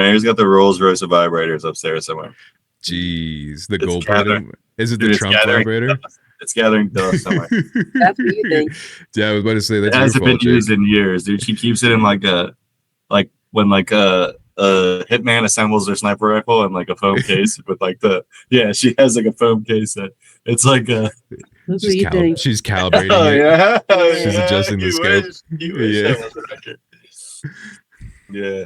Mayor's got the Rolls Royce of vibrators upstairs somewhere. Jeez, the gold platinum. Is it the Trump vibrator? Dust. It's gathering dust somewhere. That's what you think. Yeah, I was about to say that's it hasn't your fault, been used in years, dude. She keeps it in when a hitman assembles their sniper rifle in like a foam case with like she has like a foam case that it's like a. That's what you think. She's calibrating Oh, it. yeah. She's adjusting the scope. You wish that was accurate. Yeah.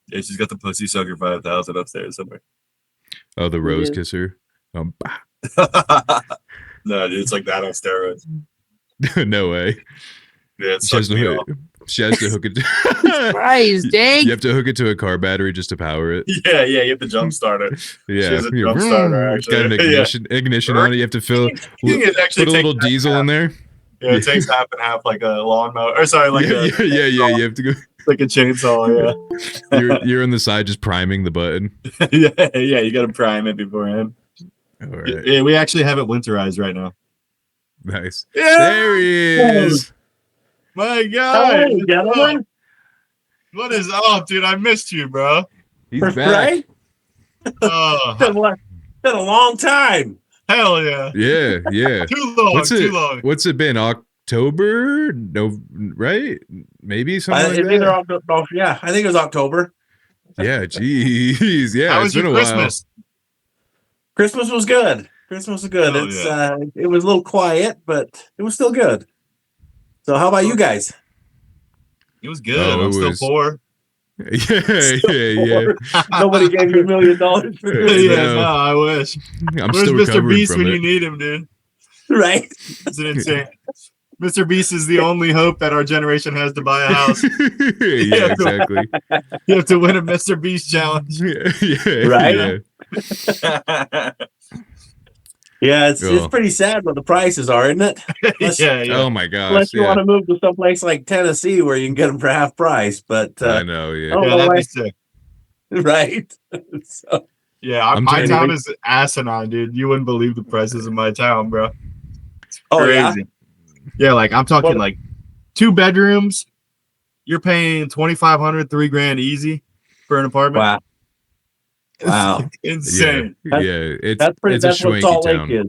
Yeah, she's got the pussy sucker 5000 upstairs somewhere. Oh, the rose kisser. No, dude, it's like that on steroids. No way. Yeah, she has to hook it. Christ, dang. You have to hook it to a car battery just to power it. Yeah, you have to jump start it. Yeah, she has a jump starter. Actually, it's got an ignition on it. You have to put a little diesel in there. Yeah, it takes half and half, like a lawnmower. Or sorry, like you have to go like a chainsaw. Yeah, you're on the side just priming the button. yeah, you got to prime it beforehand. All right. Yeah, we actually have it winterized right now. Nice. Yeah! There he is. My God. Hey, gentlemen. What is up, dude? I missed you, bro. He's back. Right? Oh, Been a long time. hell yeah. Yeah. Too long. What's it been? October? No, right? Maybe something like that. Yeah, I think it was October. Yeah, geez. Yeah, How it's was been your a Christmas? Christmas was good. Oh, It was a little quiet, but it was still good. So how about you guys? It was good. Oh, I'm still poor. Yeah. Nobody gave you $1 million for Christmas. Yeah, no, I wish. I'm Where's still Mr. recovering Beast from when it. you need him, dude? Right? It's insane. Mr. Beast is the only hope that our generation has to buy a house. Yeah, exactly. You have to win a Mr. Beast challenge. Yeah, Right? Yeah. Yeah, it's pretty sad what the prices are, isn't it? Yeah. Oh my gosh. Unless you want to move to someplace like Tennessee where you can get them for half price, but I know. Yeah. Oh, Yeah, that'd be sick. right. So, Yeah, my town is asinine, dude. You wouldn't believe the prices in my town, bro. It's crazy. Yeah, like I'm talking like 2 bedrooms. You're paying $2,500, $3,000 easy for an apartment. Wow. Insane. Yeah. That's what Salt Lake is.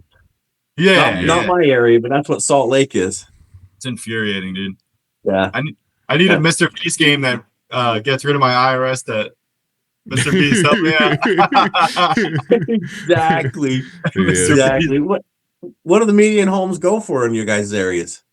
Yeah. Not my area, but that's what Salt Lake is. It's infuriating, dude. Yeah. I need a Mr. Beast game that gets rid of my IRS that Mr. Beast help me out. Exactly. Yeah. Exactly. What do the median homes go for in your guys' areas?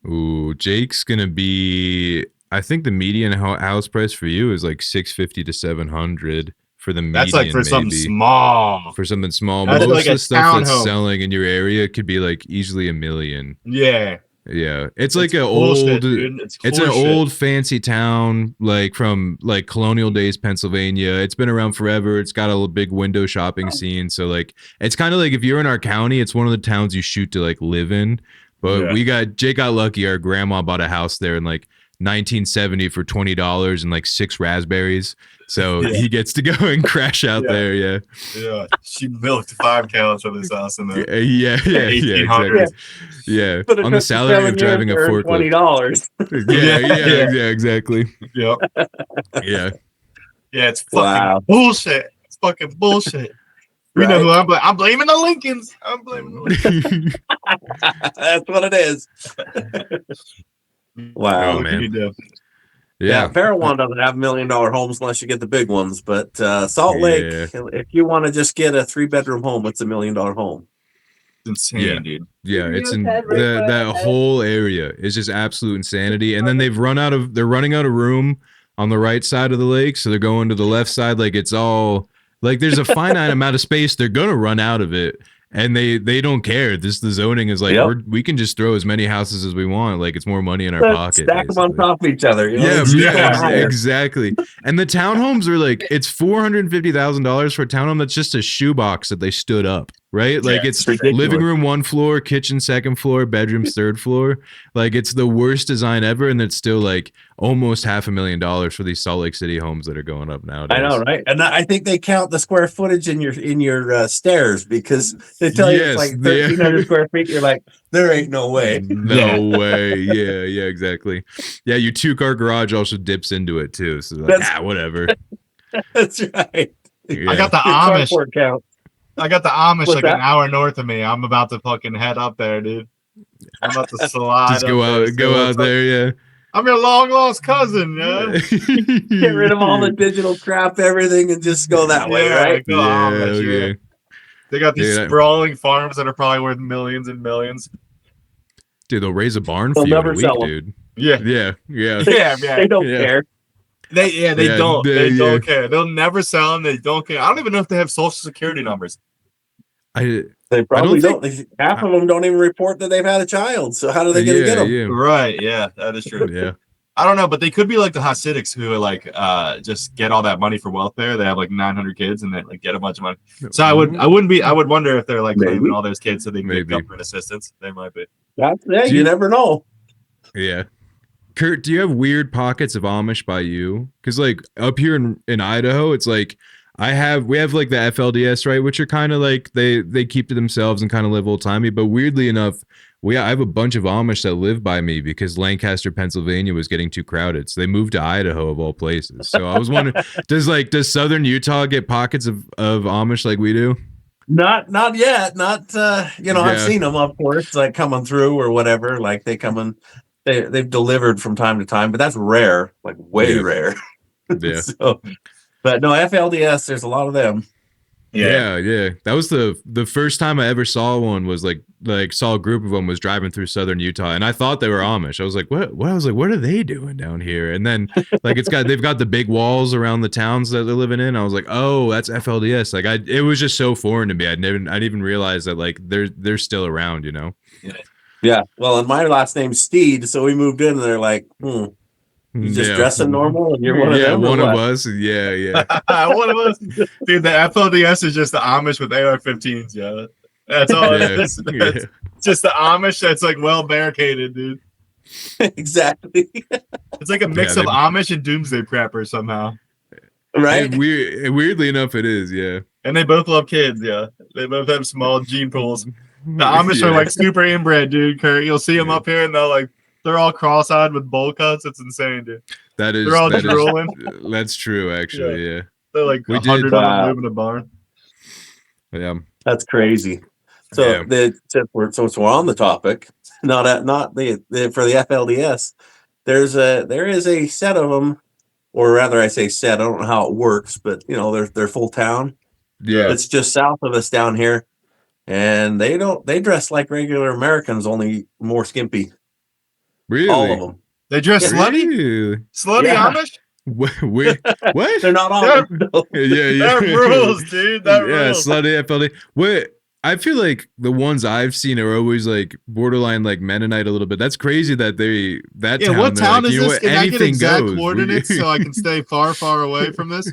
Ooh, Jake's gonna be. I think the median house price for you is like $650 to $700 for the median. That's like for something small. For something small, That's most like of a the stuff that's townhome. selling in your area could be like easily $1 million. Yeah. Yeah, it's like an bullshit, old. dude. It's an old fancy town, like from like colonial days, Pennsylvania. It's been around forever. It's got a big window shopping scene. So like, it's kind of like if you're in our county, it's one of the towns you shoot to like live in. But Jake got lucky. Our grandma bought a house there in like 1970 for $20 and like 6 raspberries. So he gets to go and crash out there. Yeah. Yeah. She milked 5 cows for this house in there. Yeah. Exactly. Yeah. On the salary of driving a forklift. $20. Yeah. Exactly. Yep. Yeah. Yeah. It's fucking bullshit. It's fucking bullshit. We know who I'm blaming the Lincolns. I'm blaming the Lincolns. That's what it is. Wow. Oh, man. Yeah, Parowan doesn't have $1 million homes unless you get the big ones. But Salt Lake, if you want to just get a 3-bedroom home, it's $1 million home. It's insane, dude. Yeah, it's in that whole area is just absolute insanity. And then they're running out of room on the right side of the lake, so they're going to the left side. Like it's all like there's a finite amount of space. They're gonna run out of it. And they don't care. The zoning is like we can just throw as many houses as we want. Like it's more money in our pocket. Stack them on top of each other. You know? Yeah, exactly. And the townhomes are like it's $450,000 for a townhome that's just a shoebox that they stood up. right? Like it's ridiculous. living room 1 floor, kitchen 2nd floor, bedrooms 3rd floor. Like it's the worst design ever, and it's still like almost $500,000 for these Salt Lake City homes that are going up nowadays. I know, right? And I think they count the square footage in your stairs, because they tell you it's like 1,300 square feet. You're like, there ain't no way. No way. Yeah, exactly. Yeah, your 2-car garage also dips into it too. So like, whatever. That's right. Yeah. I got the Amish. I got the Amish like an hour north of me. I'm about to fucking head up there, dude. I'm about to slide. Just go out there, yeah. I'm your long lost cousin, yeah. Get rid of all the digital crap, everything, and just go that way, right? Yeah. They got these sprawling farms that are probably worth millions and millions. Dude, they'll raise a barn for you in a week, dude. Yeah. They don't care. They don't care. They'll never sell them. They don't care. I don't even know if they have social security numbers. They probably don't. Half of them don't even report that they've had a child. So how are they going to get them? Yeah. Right. Yeah, that is true. Yeah. I don't know, but they could be like the Hasidics who like just get all that money from welfare. They have like 900 kids and they like get a bunch of money. So I would wonder if they're like claiming all those kids so they can get government assistance. They might be. You never know. Yeah. Kurt, do you have weird pockets of Amish by you? Because like up here in Idaho, it's like we have like the FLDS, right, which are kind of like they keep to themselves and kind of live old timey. But weirdly enough, I have a bunch of Amish that live by me because Lancaster, Pennsylvania was getting too crowded, so they moved to Idaho of all places. So I was wondering, does Southern Utah get pockets of Amish like we do? Not yet. I've seen them, of course, like coming through or whatever. Like they come in, they've delivered from time to time, but that's rare, like way rare. Yeah. But no, FLDS, there's a lot of them. Yeah. That was the first time I ever saw one. Was like saw a group of them was driving through Southern Utah, and I thought they were Amish. I was like, what? I was like, what are they doing down here? And then like they've got the big walls around the towns that they're living in. I was like, oh, that's FLDS. Like it was just so foreign to me. I'd even realized that like they're still around, you know? Yeah. Well, and my last name's Steed, so we moved in, and they're like, You just dressing normal, and you're one of them. One of us. Yeah. One of us, dude. The FLDS is just the Amish with AR-15s. Yeah, that's all. It's just the Amish that's like well barricaded, dude. Exactly. It's like a mix of Amish and Doomsday Prepper somehow. Right. Weirdly enough, it is. Yeah. And they both love kids. Yeah, they both have small gene pools. The Amish are like super inbred, dude. Kurt, you'll see them up here, and they're all cross-eyed with bowl cuts. It's insane, dude. They're all drooling. That's true, actually. Yeah. They're like 100 of them live in a barn. Yeah. That's crazy. So we're on the topic. For the FLDS, there is a set of them, or rather, I say set. I don't know how it works, but they're full town. Yeah. It's just south of us down here, and they dress like regular Americans, only more skimpy. Really? All of them. They dress slutty? Really? Slutty Amish? What? They're not all. That rules, dude. That rules. Slutty FLD. What? I feel like the ones I've seen are always like borderline like Mennonite a little bit. That's crazy that town. What town like, is this? Can I get exact goes. coordinates so I can stay far, far away from this?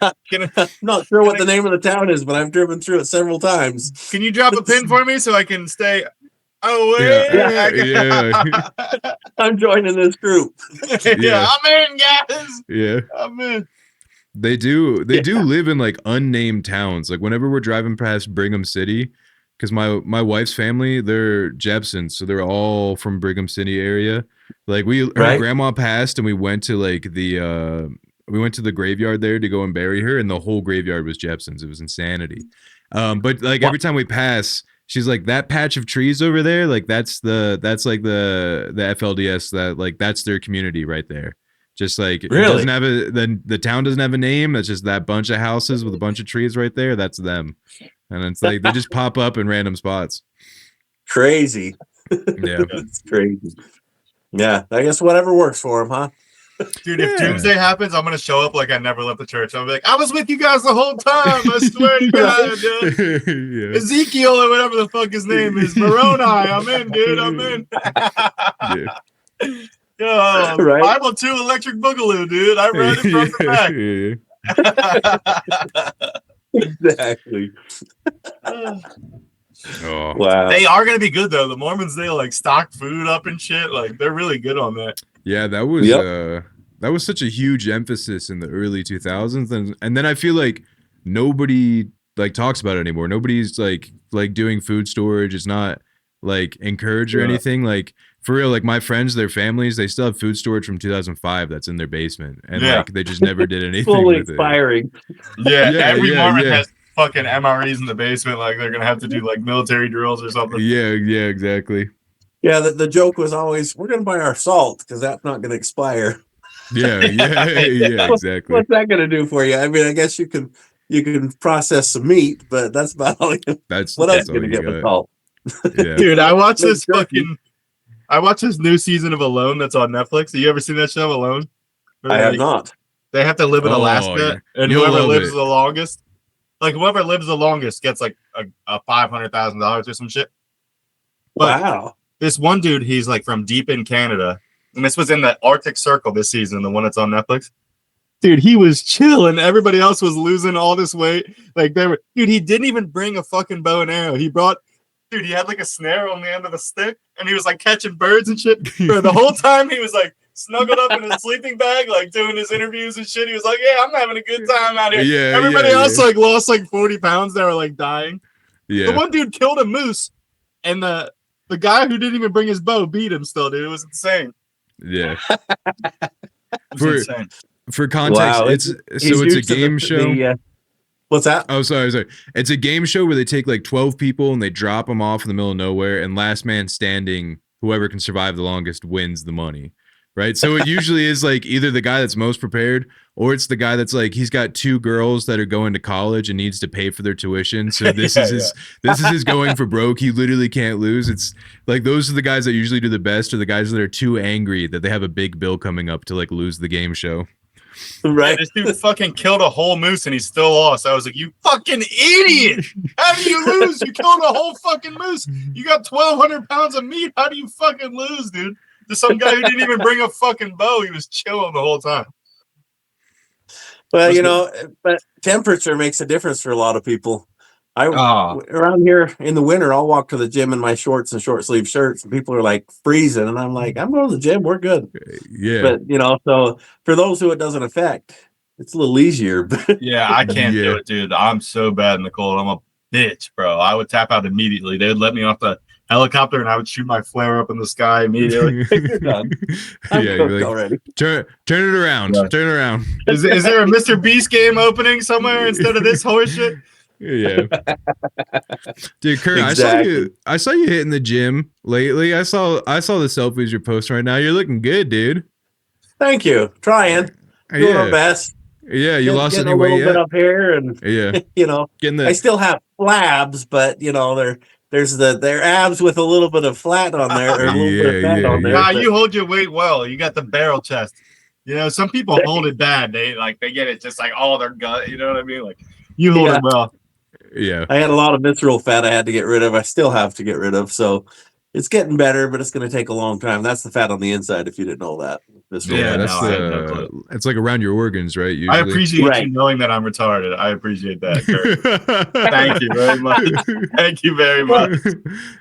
I'm not sure what the name of the town is, but I've driven through it several times. Can you drop a pin for me so I can stay away? Yeah. I'm joining this group. Yeah, I'm in, guys. Yeah, I'm in. They do live in like unnamed towns. Like whenever we're driving past Brigham City, because my wife's family, they're Jepsons, so they're all from Brigham City area. Like her grandma passed, and we went to like the graveyard there to go and bury her, and the whole graveyard was Jepsons. It was insanity. But like every time we pass, she's like, that patch of trees over there, like that's like the FLDS, that like that's their community right there. Just like really? It doesn't have the town doesn't have a name. It's just that bunch of houses with a bunch of trees right there. That's them. And it's like they just pop up in random spots. Crazy. Yeah. It's crazy. Yeah, I guess whatever works for them, huh? Dude, if Doomsday happens, I'm gonna show up like I never left the church. I'm like, I was with you guys the whole time. I swear to God, dude. Yeah. Ezekiel or whatever the fuck his name is, Moroni. I'm in, dude. I'm in. Yeah. Bible 2 Electric Boogaloo, dude. I read it from the back. Exactly. Oh. Wow. They are gonna be good though. The Mormons, they like stock food up and shit. Like they're really good on that. Yeah, that was such a huge emphasis in the early 2000s, and then I feel like nobody like talks about it anymore. Nobody's like doing food storage. It's not like encouraged or anything. Like for real, like my friends, their families, they still have food storage from 2005 that's in their basement, and like they just never did anything. Slowly with expiring. Yeah, every Mormon has fucking MREs in the basement. Like they're gonna have to do like military drills or something. Yeah, exactly. Yeah, the joke was always, we're gonna buy our salt because that's not gonna expire. Yeah, exactly. What's that gonna do for you? I mean, I guess you can process some meat, but that's about all. That's what else all gonna you get got. with salt? Yeah. Dude, I watched this new season of Alone that's on Netflix. Have you ever seen that show, Alone? I have not. They have to live in Alaska, and you'll whoever love lives it. the longest, gets like a $500,000 or some shit. But Wow. this one dude, he's like from deep in Canada, and this was in the Arctic Circle this season, the one that's on Netflix. Dude, he was chilling. Everybody else was losing all this weight. Like he didn't even bring a fucking bow and arrow. He had like a snare on the end of the stick, and he was like catching birds and shit. Bro, the whole time he was like snuggled up in his sleeping bag, like doing his interviews and shit. He was like, "Yeah, I'm having a good time out here." Yeah, Everybody else like lost like 40 pounds. They were like dying. Yeah. The one dude killed a moose, and the guy who didn't even bring his bow beat him still, dude. It was insane. Yeah. It was insane. For context, Wow. it's a game show. What's that? Oh, sorry. It's a game show where they take like 12 people and they drop them off in the middle of nowhere, and last man standing, whoever can survive the longest wins the money. Right? So it usually is like either the guy that's most prepared, or it's the guy that's like, he's got 2 girls that are going to college and needs to pay for their tuition. So this is his going for broke. He literally can't lose. It's like those are the guys that usually do the best, or the guys that are too angry that they have a big bill coming up to like lose the game show. Right. This dude fucking killed a whole moose and he still lost. I was like, "You fucking idiot! How do you lose? You killed a whole fucking moose. You got 1,200 pounds of meat. How do you fucking lose, dude?" To some guy who didn't even bring a fucking bow. He was chilling the whole time. Well, but temperature makes a difference for a lot of people. Around here in the winter, I'll walk to the gym in my shorts and short sleeve shirts, and people are like freezing, and I'm like, I'm going to the gym, we're good. Yeah. But so for those who it doesn't affect, it's a little easier. Yeah, I can't do it, dude. I'm so bad in the cold. I'm a bitch, bro. I would tap out immediately. They would let me off the helicopter, and I would shoot my flare up in the sky immediately. You're done. I'm cooked like, already. Turn it around. Yeah. Turn it around. Is there a Mr. Beast game opening somewhere instead of this horse shit? Yeah. Dude, Kurt, Exactly. I saw you hitting the gym lately. I saw the selfies you're posting right now. You're looking good, dude. Thank you. Trying. Doing our best. Yeah, you lost any a weight little bit yet? up here, and Getting I still have flabs, but they're abs with a little bit of flat on there, or a little bit of fat on there. Nah, you hold your weight well. You got the barrel chest. Some people hold it bad. They get it just like all their gut. You know what I mean? Like you hold it well. Yeah. I had a lot of visceral fat I had to get rid of. I still have to get rid of. So it's getting better, but it's going to take a long time. That's the fat on the inside, if you didn't know that. Visceral fat. It's like around your organs, right? Usually. I appreciate you knowing that I'm retarded. I appreciate that, Kurt. Thank you very much. Thank you very much.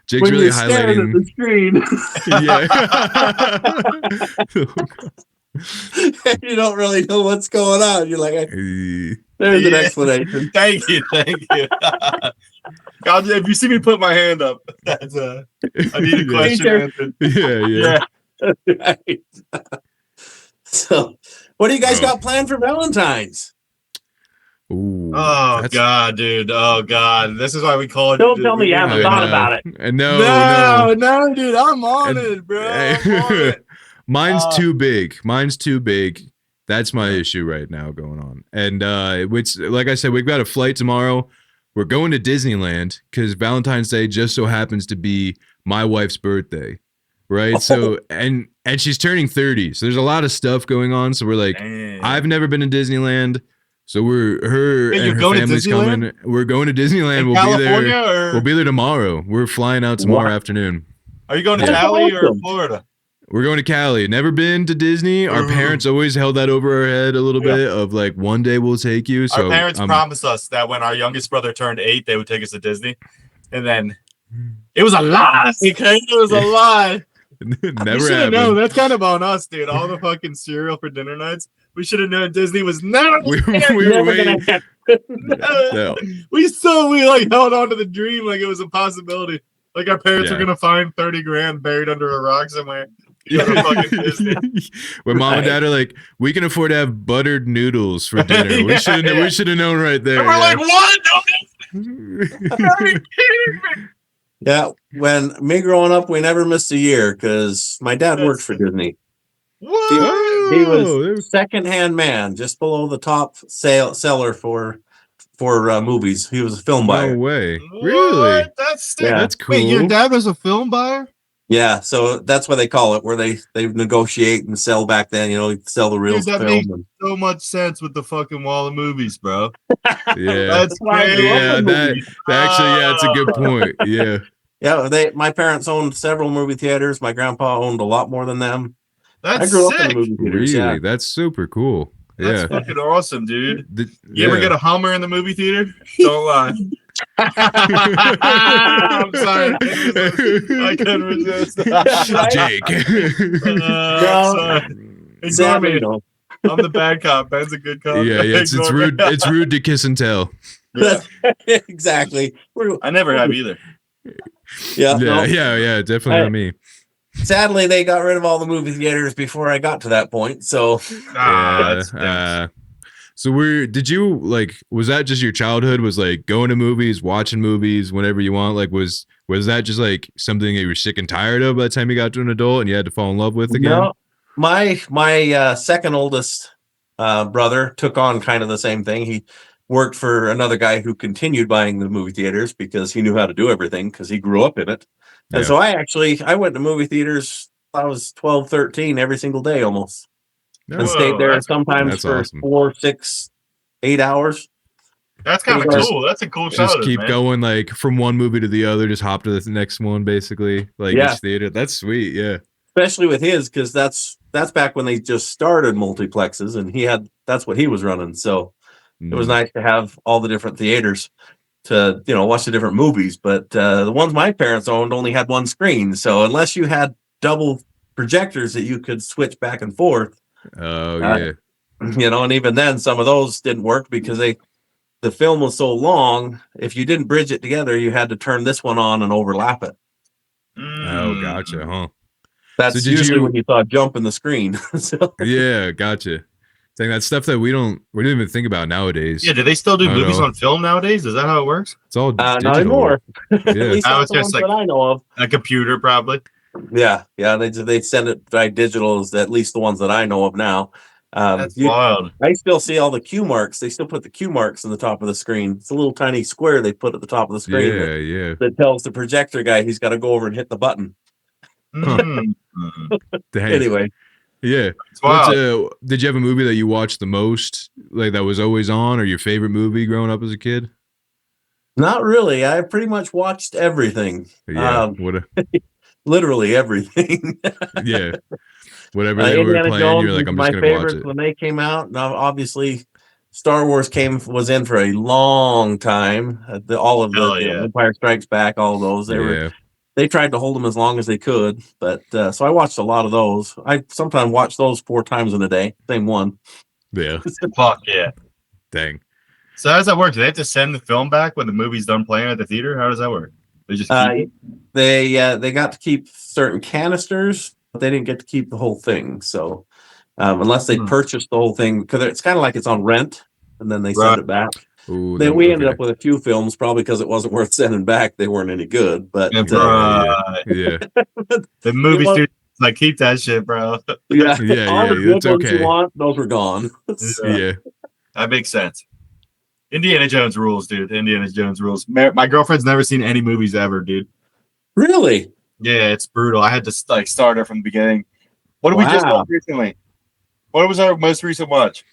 Jake's really highlighting the screen. You don't really know what's going on. You're like, there's an explanation. Thank you. If you see me put my hand up, that's I need a question answered. Yeah. Right. So, what do you guys got planned for Valentine's? Ooh, God, dude. Oh God. This is why we call it. Don't tell me you haven't thought about it. No, dude. I'm on it, bro. I'm on it. Mine's too big. That's my issue right now going on. And which, like I said, we've got a flight tomorrow. We're going to Disneyland because Valentine's Day just so happens to be my wife's birthday. Right. So and she's turning 30. So there's a lot of stuff going on. So we're like, I've never been to Disneyland. So her family's coming. We're going to Disneyland. We'll be there tomorrow. We're flying out tomorrow afternoon. Are you going to Cali or Florida? We're going to Cali. Never been to Disney. Our parents always held that over our head a little bit of like, one day we'll take you. So our parents promised us that when our youngest brother turned 8, they would take us to Disney. And then it was a lie. Okay? It was a lie. Never we should have happened. known. That's kind of on us, dude. All the fucking cereal for dinner nights. We should have known Disney was never. We were waiting. No. We like held on to the dream like it was a possibility. Like our parents were gonna find 30 grand buried under a rock somewhere. When mom and dad are like, we can afford to have buttered noodles for dinner. We should have known right there. And we're like, what? Yeah, when me growing up, we never missed a year because my dad worked for Disney. What? He was secondhand man, just below the top seller for movies. He was a film buyer. No way. Really? That's That's cool. Wait, your dad was a film buyer? Yeah, so that's what they call it, where they negotiate and sell back then. Sell the reels Dude, of that film. makes so much sense with the fucking wall of movies, bro. Yeah, That's crazy. yeah. That's a good point. Yeah. Yeah, my parents owned several movie theaters. My grandpa owned a lot more than them. That's I grew sick. up in the movie theaters. Really? Yeah. That's super cool. That's Yeah. fucking awesome, dude. You Yeah. ever get a Hummer in the movie theater? Don't lie. I'm sorry. I couldn't resist. Jake. Ignore me. I'm the bad cop. Ben's a good cop. Yeah, it's Ignore rude. me. It's rude to kiss and tell. Yeah. Exactly. I never have either. Yeah. Yeah. Definitely not me. Sadly, they got rid of all the movie theaters before I got to that point. So, so was that just your childhood? Was like going to movies, watching movies whenever you want? Like, was that just like something that you were sick and tired of by the time you got to an adult and you had to fall in love with again? No, my second oldest brother took on kind of the same thing. He worked for another guy who continued buying the movie theaters because he knew how to do everything because he grew up in it. And so I went to movie theaters. I was 12, 13 every single day almost. And stayed there sometimes for awesome. 4, 6, 8 hours. That's kind of cool. That's a cool childhood, just keep man. going like from one movie to the other, just hop to the next one basically. Like each theater. That's sweet, yeah. Especially with his, because that's back when they just started multiplexes and that's what he was running. So it was nice to have all the different theaters to watch the different movies. But the ones my parents owned only had one screen. So unless you had double projectors that you could switch back and forth. Oh yeah. And even then some of those didn't work because the film was so long. If you didn't bridge it together, you had to turn this one on and overlap it. Oh, gotcha, huh? That's usually when you saw a jump in the screen. Yeah, gotcha. Saying that stuff that we don't even think about nowadays. Yeah, do they still do movies on film nowadays? Is that how it works? It's all not anymore. At Yeah. least Now not it's the just ones like that I know of. a computer, probably. Yeah. They send it by digital, at least the ones that I know of now. That's wild. I still see all the Q marks. They still put the Q marks on the top of the screen. It's a little tiny square they put at the top of the screen. That tells the projector guy he's got to go over and hit the button. Anyway. Yeah. Did you have a movie that you watched the most, like that was always on, or your favorite movie growing up as a kid? Not really. I pretty much watched everything. Yeah. Literally everything. Yeah. Whatever they were playing, Jones, you're like, I'm just going to watch it. When they came out, now obviously Star Wars was in for a long time. All of the Empire Strikes Back, all of those. They tried to hold them as long as they could, but so I watched a lot of those. I sometimes watch those 4 times in a day, same one. Yeah. Fuck yeah. Dang. So how does that work? Do they have to send the film back when the movie's done playing at the theater? How does that work? They just they got to keep certain canisters, but they didn't get to keep the whole thing. So unless they purchased the whole thing, because it's kind of like it's on rent, and then they send it back. Ooh, we ended up with a few films, probably because it wasn't worth sending back. They weren't any good, but yeah. The movie studio like keep that shit, bro. All the good ones you want, those were gone. Yeah, that makes sense. Indiana Jones rules, dude. Indiana Jones rules. My girlfriend's never seen any movies ever, dude. Really? Yeah, it's brutal. I had to start her from the beginning. What did we just watch recently? What was our most recent watch?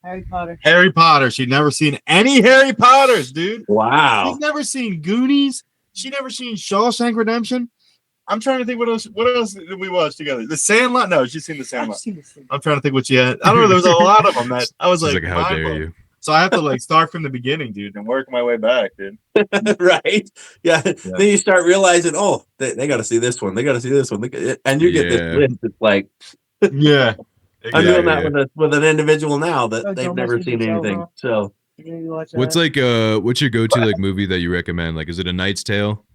Harry Potter. Harry Potter. She'd never seen any Harry Potters, dude. Wow. She's never seen Goonies. She never seen Shawshank Redemption. I'm trying to think what else did we watch together? The Sandlot? No, she's seen The Sandlot. I'm trying to think what she had. I don't know. There was a lot of them that I was She's like, how dare you? So I have to like start from the beginning, dude, and work my way back, dude. Right? Yeah. Then you start realizing, oh, they got to see this one. They got to see this one. And you get this list. It's like, yeah. I'm doing that with an individual now that they've never seen anything. So, what's like what's your go-to like movie that you recommend? Like, is it A Knight's Tale?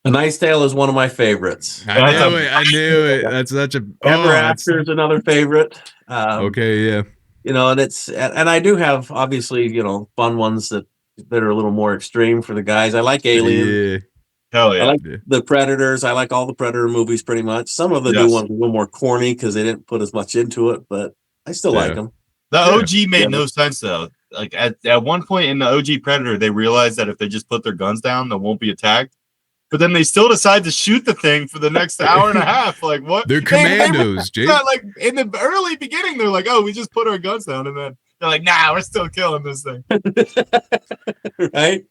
A Knight's Tale is one of my favorites. I knew it. That's such a Ever After is another favorite. Okay, yeah. You know, and I do have obviously, you know, fun ones that are a little more extreme for the guys. I like Alien. Yeah. Hell yeah. I like the Predators. I like all the Predator movies pretty much. Some of the new ones are a little more corny because they didn't put as much into it, but I still like them. The OG made no sense though. Like at one point in the OG Predator, they realized that if they just put their guns down, they won't be attacked. But then they still decide to shoot the thing for the next hour and a half. Like what? They're commandos, Jake. Like in the early beginning, they're like, "Oh, we just put our guns down," and then they're like, "Nah, we're still killing this thing." Right?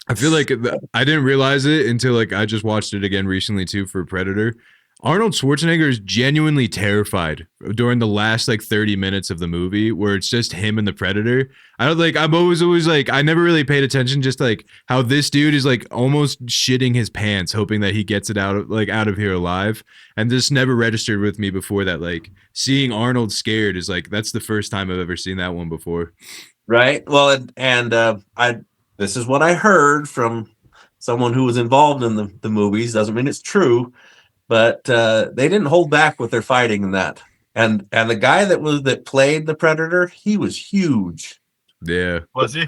I feel like I didn't realize it until like I just watched it again recently too for Predator. Arnold Schwarzenegger is genuinely terrified during the last like 30 minutes of the movie where it's just him and the Predator. I'm always like, I never really paid attention just like how this dude is like almost shitting his pants, hoping that he gets it out of here alive. And this never registered with me before that, like seeing Arnold scared is like, that's the first time I've ever seen that one before. Right. Well, this is what I heard from someone who was involved in the movies. Doesn't mean it's true. But they didn't hold back with their fighting in that, and the guy that played the Predator, he was huge. Yeah, was he?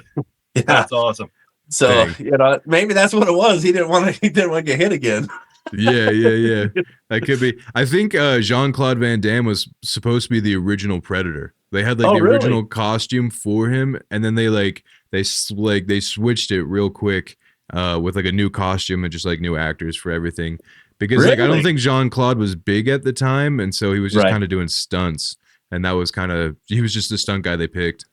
Yeah, that's awesome. So you know, maybe that's what it was. He didn't want to get hit again. Yeah. That could be. I think Jean-Claude Van Damme was supposed to be the original Predator. They had like the original costume for him, and then they switched it real quick with like a new costume and just like new actors for everything. Because like I don't think Jean-Claude was big at the time, and so he was just kind of doing stunts, and that was he was just the stunt guy they picked.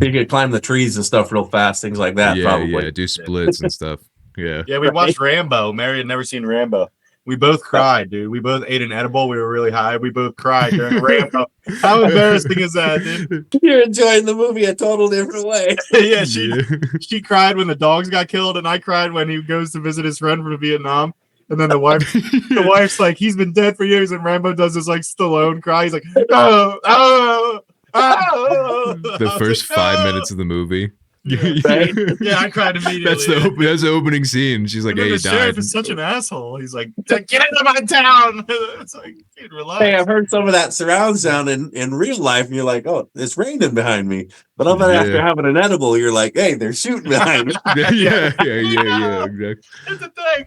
He could climb the trees and stuff real fast, things like that. Yeah, do splits and stuff. Yeah. Yeah, we watched Rambo. Mary had never seen Rambo. We both cried, dude. We both ate an edible. We were really high. We both cried during Rambo. How embarrassing is that, dude? You're enjoying the movie a total different way. Yeah, she cried when the dogs got killed, and I cried when he goes to visit his friend from Vietnam. And then the wife's like, he's been dead for years, and Rambo does this like Stallone cry. He's like, oh. The first 5 minutes of the movie. Right? Yeah, I cried immediately. That's the opening scene. She's like, "Hey, the sheriff is such an asshole." He's like, "Get into my town." It's like, dude, relax. Hey, I've heard some of that surround sound in real life, and you're like, "Oh, it's raining behind me." But after having an edible, you're like, "Hey, they're shooting behind me." yeah, exactly. It's a thing.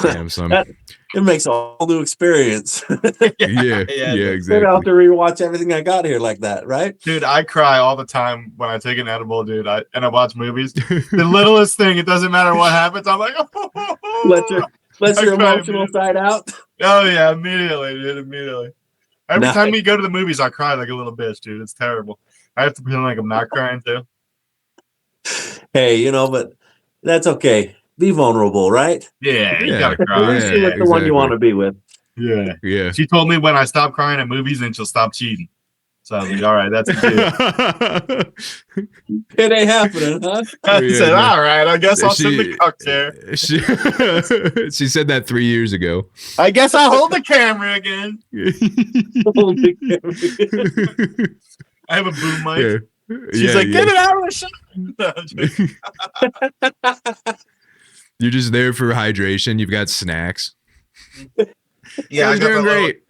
Damn, son. It makes a whole new experience. yeah, exactly. I don't have to rewatch everything I got here like that, right? Dude, I cry all the time when I take an edible, dude. I watch movies. The littlest thing, it doesn't matter what happens. I'm like, oh. Let your emotional side out. Oh yeah, immediately, dude. Immediately. Every time we go to the movies, I cry like a little bitch, dude. It's terrible. I have to pretend like I'm not crying too. Hey, but that's okay. Be vulnerable, right? Yeah, you gotta cry. With the one you want to be with. Yeah. She told me when I stop crying at movies, then she'll stop cheating. So I was like, all right, that's good. It ain't happening, huh? I said, all right, I guess I'll send the cuck there. She said that 3 years ago. I guess I'll hold the camera again. Hold the camera. I have a boom mic. Yeah. She's like, get it out of the shot. You're just there for hydration. You've got snacks. Yeah, I'm doing great.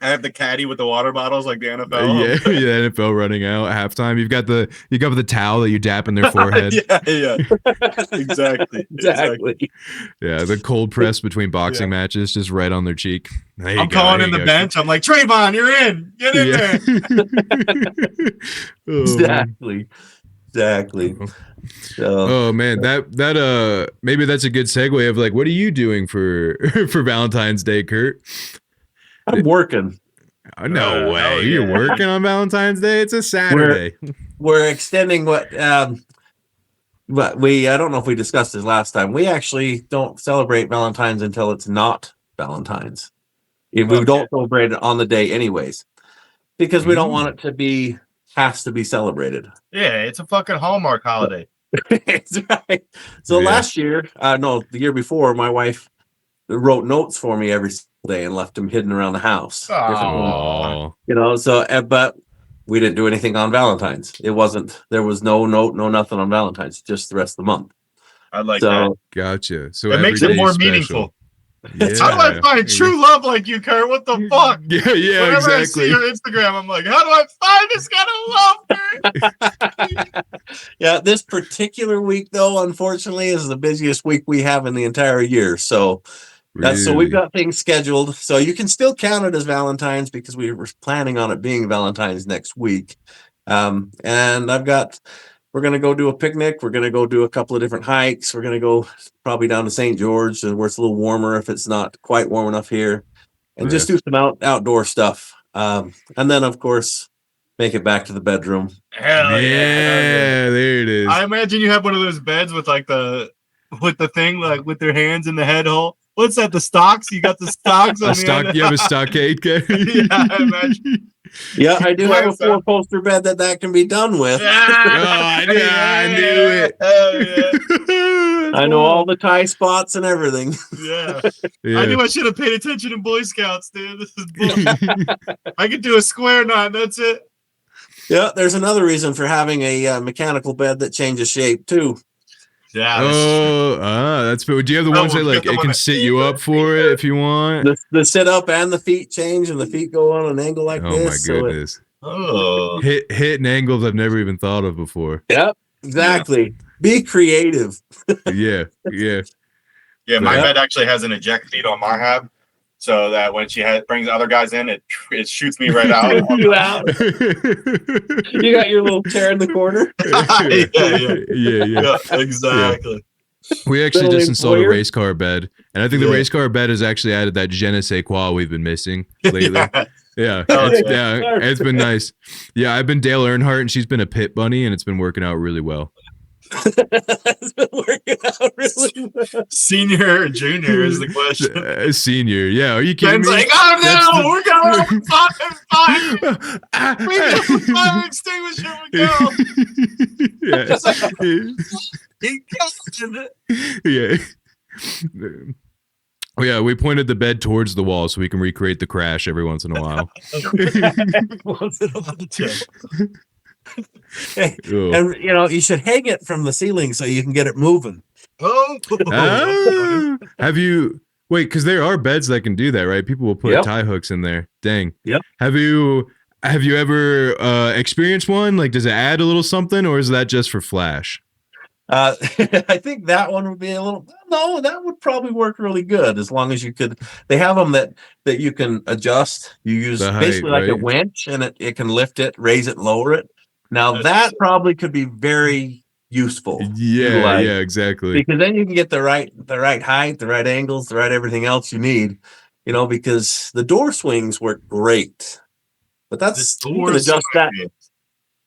I have the caddy with the water bottles like the NFL. Yeah, NFL running out at halftime. You've got the towel that you dap in their forehead. yeah. Exactly. Yeah, the cold press between boxing matches, just right on their cheek. I'm calling in the bench. I'm like, Trayvon, you're in. Get in there. Exactly. Oh man, that maybe that's a good segue of like, what are you doing for Valentine's Day, Kurt? I'm working. No way. You're working on Valentine's Day? It's a Saturday. We're extending what but I don't know if we discussed this last time. We actually don't celebrate Valentine's until it's not Valentine's. We don't celebrate it on the day anyways, because we don't want it to be, has to be celebrated. Yeah, it's a fucking Hallmark holiday. That's right. So last year, the year before, my wife wrote notes for me every single day and left them hidden around the house. Oh. But we didn't do anything on Valentine's. There was no note, no nothing on Valentine's, just the rest of the month. I like that. Gotcha. So it makes it more meaningful. Yeah. How do I find true love like you, Kurt? What the fuck? Yeah, Whenever exactly. I see your Instagram, I'm like, how do I find this kind of love, Kurt? Yeah, this particular week, though, unfortunately, is the busiest week we have in the entire year. So so we've got things scheduled. So you can still count it as Valentine's because we were planning on it being Valentine's next week. And we're going to go do a picnic. We're going to go do a couple of different hikes. We're going to go probably down to St. George, where it's a little warmer if it's not quite warm enough here, and just do some outdoor stuff. And then, of course, make it back to the bedroom. Hell yeah, there it is. I imagine you have one of those beds with like with the thing, like with their hands in the head hole. What's that? The stocks? You got the stocks on the end? You have a stockade? Yeah, I imagine. Yeah, I do have a 4-poster bed that can be done with. I knew it. Yeah. I know all the tie spots and everything. Yeah. I knew I should have paid attention in Boy Scouts, dude. This is bullshit. I could do a square knot. That's it. Yeah, there's another reason for having a mechanical bed that changes shape too. Yeah. That's do you have the ones that like it can sit you up for it if you want? The sit up and the feet change, and the feet go on an angle like this. Oh my goodness! Hitting angles I've never even thought of before. Yep, exactly. Yeah. Be creative. Yeah. My bed actually has an eject seat on my hab, so that when she brings other guys in, it shoots me right out. You out. You got your little chair in the corner. Yeah, exactly. Yeah. We actually just installed a race car bed, and I think the race car bed has actually added that je ne sais quoi we've been missing lately. It's been nice. Yeah, I've been Dale Earnhardt, and she's been a pit bunny, and it's been working out really well. It's been working out really well. Senior or junior is the question. Senior, yeah. Are you kidding Ben's me? like, oh no, we're going on fire. We got the fire extinguisher. Yeah, we pointed the bed towards the wall so we can recreate the crash every once in a while. Hey, and you should hang it from the ceiling so you can get it moving. Have you because there are beds that can do that, right? People will put tie hooks in there. Dang. Yep. Have you ever experienced one? Like, does it add a little something, or is that just for flash? I think that one would be that would probably work really good as long as you could. They have them that you can adjust. You use basically like a winch, and it can lift it, raise it, lower it. Now that probably could be very useful. Yeah, exactly. Because then you can get the right height, the right angles, the right everything else you need. Because the door swings work great, but you can adjust that.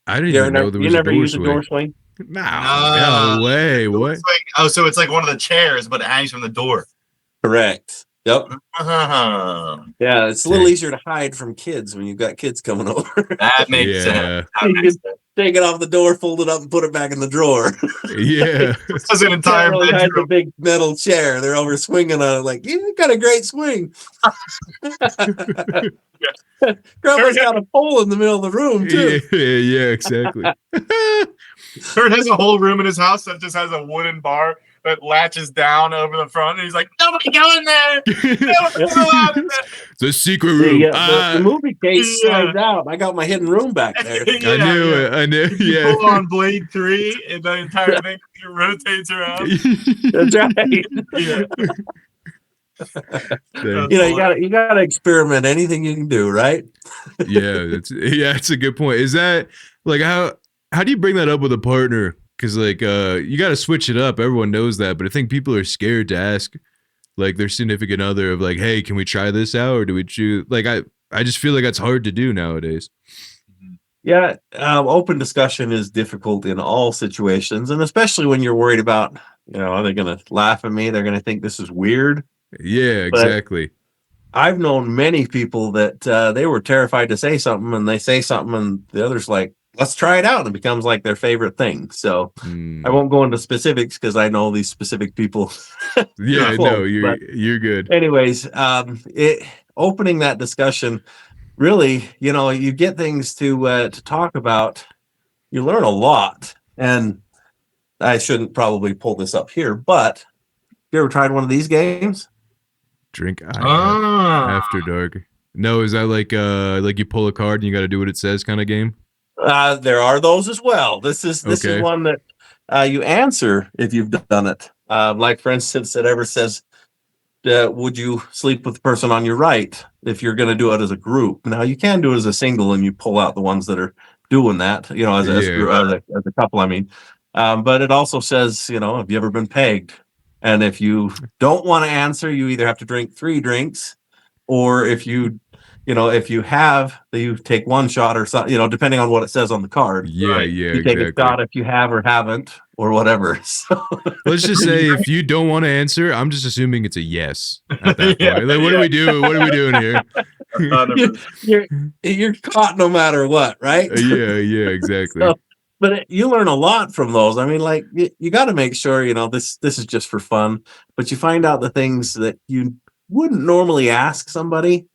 I didn't even know there was a door swing. You never use a door swing? No way. What? So it's like one of the chairs, but it hangs from the door. Correct. Yep. Yeah, it's a little easier to hide from kids when you've got kids coming over. That makes sense. Take it off the door, fold it up, and put it back in the drawer. Yeah. It's an entire bedroom. Hide the big metal chair. They're over swinging on it like, you got a great swing. Grandpa's got a pole in the middle of the room, too. Yeah, exactly. Kurt has a whole room in his house that just has a wooden bar that latches down over the front, and he's like, "Nobody go in there! Nobody's allowed in there." It's a secret room. The movie case slides out. I got my hidden room back there. I knew. Yeah. Pull on Blade 3, and the entire thing rotates around. That's right. You gotta experiment anything you can do, right? It's a good point. Is that like how do you bring that up with a partner? Because like you got to switch it up. Everyone knows that, but I think people are scared to ask like their significant other of like, hey, can we try this out, or do we choose? Like I just feel like that's hard to do nowadays. Yeah, open discussion is difficult in all situations, and especially when you're worried about, are they going to laugh at me? They're going to think this is weird. Yeah, But exactly. I've known many people that they were terrified to say something, and they say something, and the other's like, let's try it out. And it becomes like their favorite thing. So I won't go into specifics because I know these specific people. Yeah, no, you're good. Anyways, opening that discussion, really, you get things to talk about. You learn a lot. And I shouldn't probably pull this up here, but you ever tried one of these games? Drink After Dark. No, is that like you pull a card and you got to do what it says kind of game? There are those as well. This is one that you answer if you've done it. Like for instance, it ever says, would you sleep with the person on your right if you're going to do it as a group? Now you can do it as a single, and you pull out the ones that are doing that. As a couple. I mean, but it also says, have you ever been pegged? And if you don't want to answer, you either have to drink 3 drinks, or if you have, you take 1 shot or something, depending on what it says on the card. Yeah, right? yeah, You take a shot if you have or haven't or whatever. So let's just say if you don't want to answer, I'm just assuming it's a yes at that point. Like, what do we do? What are we doing here? you're caught no matter what, right? Yeah, exactly. But you learn a lot from those. I mean, like you got to make sure, this is just for fun, but you find out the things that you wouldn't normally ask somebody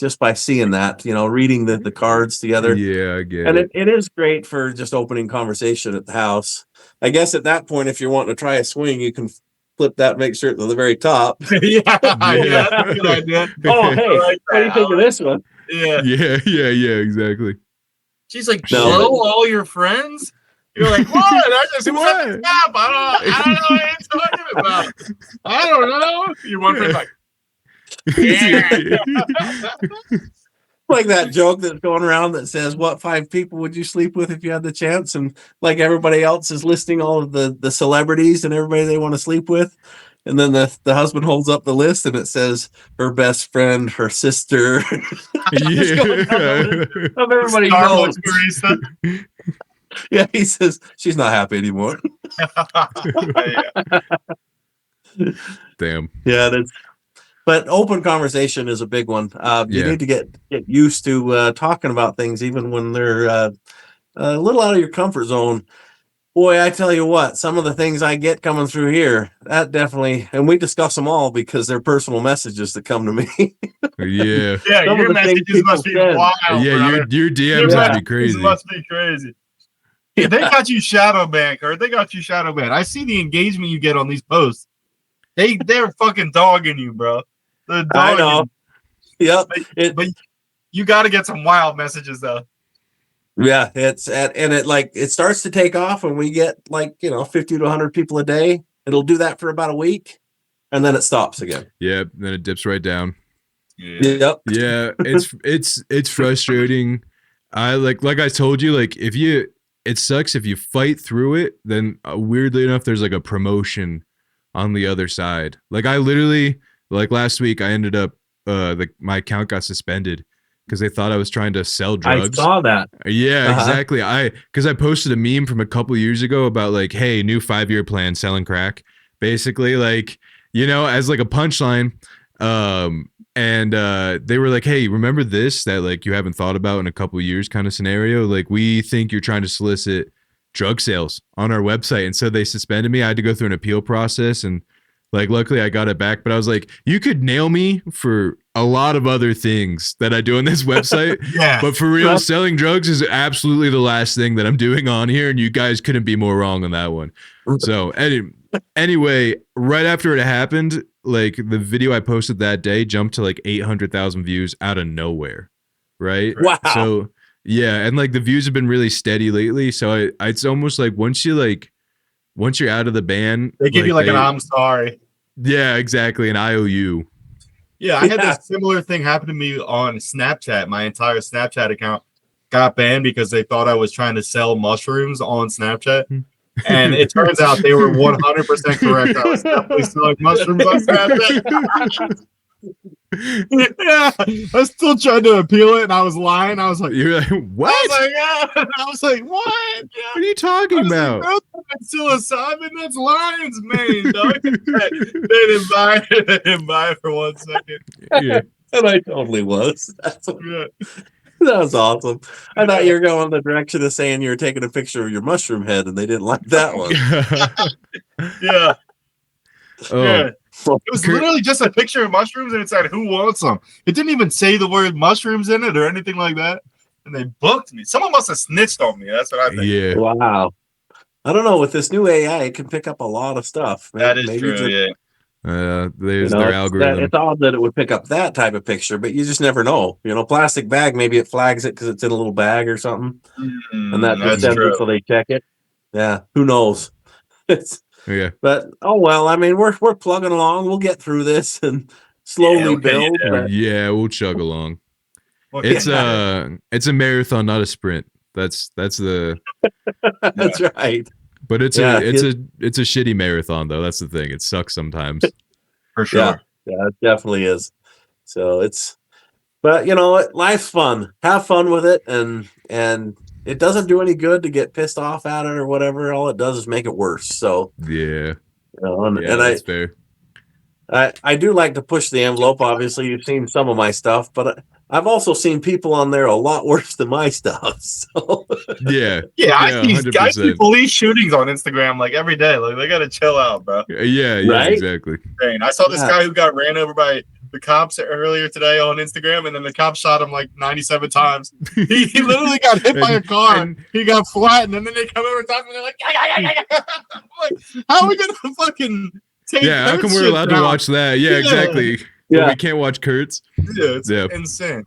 just by seeing that, reading the cards together. Yeah, I get it. And it is great for just opening conversation at the house. I guess at that point, if you're wanting to try a swing, you can flip that, make sure it's at the very top. Yeah, that's a good idea. Oh, hey, what do you think of this one? Yeah, exactly. She's like, show all your friends? You're like, what? I just was at the top. I don't know what you're talking about. I don't know. Your one friend's like, like that joke that's going around that says, what 5 people would you sleep with if you had the chance? And like everybody else is listing all of the celebrities and everybody they want to sleep with. And then the husband holds up the list and it says her best friend, her sister. Of everybody knows. Yeah, he says she's not happy anymore. Damn. Yeah, but open conversation is a big one. You need to get used to talking about things, even when they're a little out of your comfort zone. Boy, I tell you what, some of the things I get coming through here, that definitely, and we discuss them all because they're personal messages that come to me. Yeah, your messages must be wild. Yeah, your DMs must be crazy. Must be crazy. Yeah. They got you shadow banned, Kurt. They got you shadow banned. I see the engagement you get on these posts. They're fucking dogging you, bro. They're dogging I know. You. Yep. But you got to get some wild messages though. Yeah, it starts to take off when we get 50 to 100 people a day. It'll do that for about a week, and then it stops again. Yeah, then it dips right down. Yep. Yeah, it's frustrating. I like I told you, it sucks if you fight through it. Then weirdly enough, there's like a promotion on the other side. Like I literally, last week, I ended up my account got suspended because they thought I was trying to sell drugs. I saw that. Yeah, exactly. Because I posted a meme from a couple years ago about hey, new 5-year plan selling crack, basically, as like a punchline. And they were like, hey, remember this that you haven't thought about in a couple years kind of scenario? We think you're trying to solicit drug sales on our website. And so they suspended me. I had to go through an appeal process, and luckily I got it back. But I was like, you could nail me for a lot of other things that I do on this website. Yeah. But for real, selling drugs is absolutely the last thing that I'm doing on here. And you guys couldn't be more wrong on that one. So anyway, right after it happened, the video I posted that day jumped to 800,000 views out of nowhere. Right. Wow. So yeah. And the views have been really steady lately. So it's almost once you're out of the ban, they give you an I'm sorry. Yeah, exactly. An IOU. Yeah, I had this similar thing happen to me on Snapchat. My entire Snapchat account got banned because they thought I was trying to sell mushrooms on Snapchat. And it turns out they were 100% correct. I was definitely selling mushrooms on Snapchat. Yeah, I still tried to appeal it, and I was lying. I was like, You're like, what? I was like, what? Yeah. What are you talking about? Like, that's psilocybin. That's lion's mane, dog. They didn't buy it. They didn't buy it for 1 second. Yeah. And I totally was. Yeah. That was awesome. I thought you were going the direction of saying you were taking a picture of your mushroom head, and they didn't like that one. Yeah. Oh, Yeah. It was literally just a picture of mushrooms, and it said, "Who wants some?" It didn't even say the word mushrooms in it or anything like that. And they booked me. Someone must have snitched on me. That's what I think. yeah. Wow. I don't know. With this new AI, it can pick up a lot of stuff. That is true. Yeah. There's their algorithm. It's odd that it would pick up that type of picture, but you just never know. Plastic bag, maybe it flags it because it's in a little bag or something, and that just sends it so they check it. Yeah, who knows? Yeah. But oh well. I mean, we're plugging along. We'll get through this and slowly build. Yeah, we'll chug along. It's a marathon, not a sprint. That's the. That's right. But it's a shitty marathon though. That's the thing. It sucks sometimes. For sure. Yeah, it definitely is. So but you know what? Life's fun. Have fun with it, and it doesn't do any good to get pissed off at it or whatever. All it does is make it worse. So yeah. That's fair. I do like to push the envelope. Obviously, you've seen some of my stuff, but I've also seen people on there a lot worse than my stuff. So yeah, I see police shootings on Instagram like every day. Like they gotta chill out, bro. Yeah, right? Exactly. I saw this guy who got ran over by the cops earlier today on Instagram, and then the cops shot him like 97 times. He literally got hit by a car. And he got flattened, and then they come over top and they're like, I'm like, how are we gonna fucking take? Yeah, how come we're allowed to watch that? Yeah, exactly. Yeah, we can't watch Kurt's. Yeah, it's insane.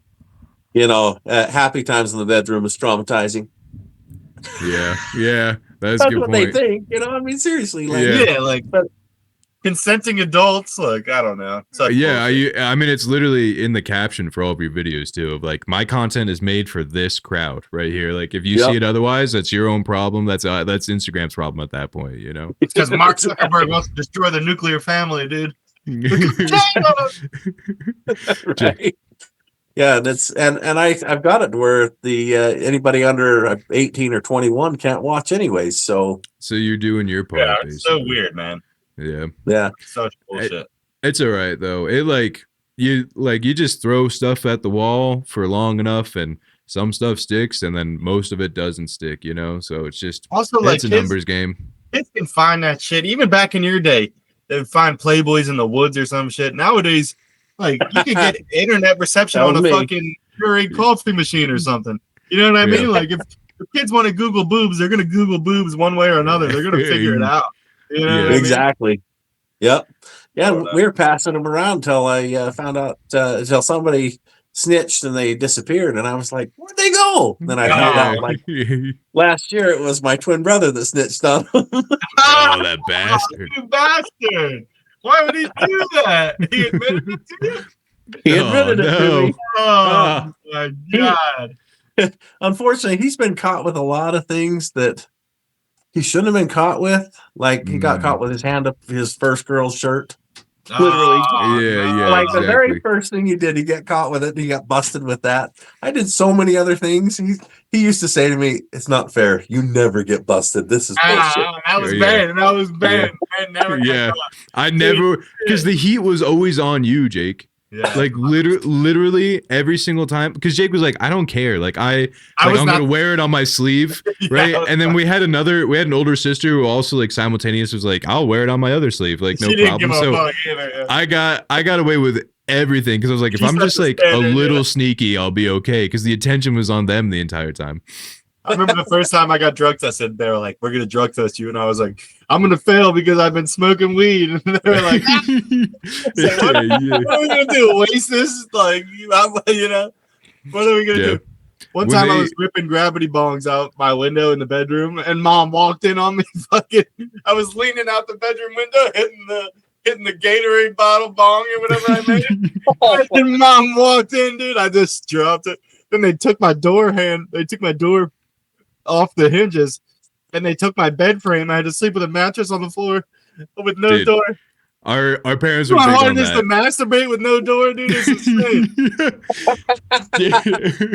Happy times in the bedroom is traumatizing. Yeah, that's a good what point. They think, I mean, seriously, but consenting adults, like I don't know. I mean, it's literally in the caption for all of your videos too. Of like, my content is made for this crowd right here. Like, if you see it otherwise, that's your own problem. That's Instagram's problem at that point. It's because Mark Zuckerberg wants to destroy the nuclear family, dude. Right. Yeah, and I've got it where the anybody under 18 or 21 can't watch anyways. So you're doing your part. Yeah, it's so weird, man. Yeah. Such bullshit. It's all right though. You just throw stuff at the wall for long enough, and some stuff sticks, and then most of it doesn't stick. So it's just also it's a numbers game. Kids can find that shit even back in your day. They'd find Playboys in the woods or some shit. Nowadays, like, you can get internet reception on a fucking Keurig coffee machine or something. You know what I mean? Like, if kids want to Google boobs, they're going to Google boobs one way or another. They're going to figure it out. You know what exactly. I mean? Yep. Yeah, we were passing them around until I found out, until somebody snitched and they disappeared, and I was like, where'd they go? And then I found out, like, last year it was my twin brother that snitched on them. Oh, that bastard. You bastard. Why would he do that? He admitted it to you? He admitted it to me. Oh, my God. Unfortunately, he's been caught with a lot of things that he shouldn't have been caught with. Like, he got caught with his hand up his first girl's shirt. Literally. Like, the very first thing he did, he got caught with it, and he got busted with that. I did so many other things. He used to say to me, "It's not fair. You never get busted. This is bullshit." That was bad. That was bad. I never, because the heat was always on you, Jake. Yeah. Like literally every single time, because Jake was like, I don't care. Like I'm gonna wear it on my sleeve, right? And then we had an older sister who also like simultaneous was like, I'll wear it on my other sleeve, like no problem. So I got away with everything because I was like, if I'm just like a little sneaky, I'll be okay, because the attention was on them the entire time. I remember the first time I got drug tested, they were like, we're going to drug test you. And I was like, I'm going to fail because I've been smoking weed. And they were like, what are we going to do? Waste this? Like, what are we going to do? One time I was ripping gravity bongs out my window in the bedroom, and Mom walked in on me. I was leaning out the bedroom window, hitting the Gatorade bottle bong or whatever I made. And Mom walked in, dude. I just dropped it. Then they took my door off the hinges, and they took my bed frame. I had to sleep with a mattress on the floor with no door. Our parents You were know big how on hard it is to that. masturbate with no door, dude? It's insane.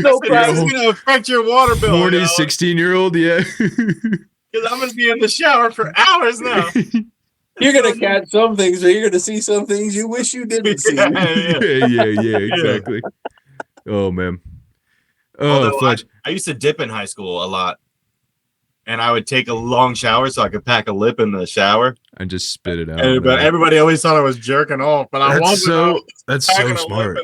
No This is problem. gonna affect your water bill. Horny 16-year-old, yeah. Because I'm gonna be in the shower for hours now. You're gonna catch some things, or you're gonna see some things you wish you didn't see. Yeah, exactly. Oh man. Oh, Although fudge. I used to dip in high school a lot, and I would take a long shower so I could pack a lip in the shower. And just spit it out. But everybody always thought I was jerking off, but I wasn't. That's so smart.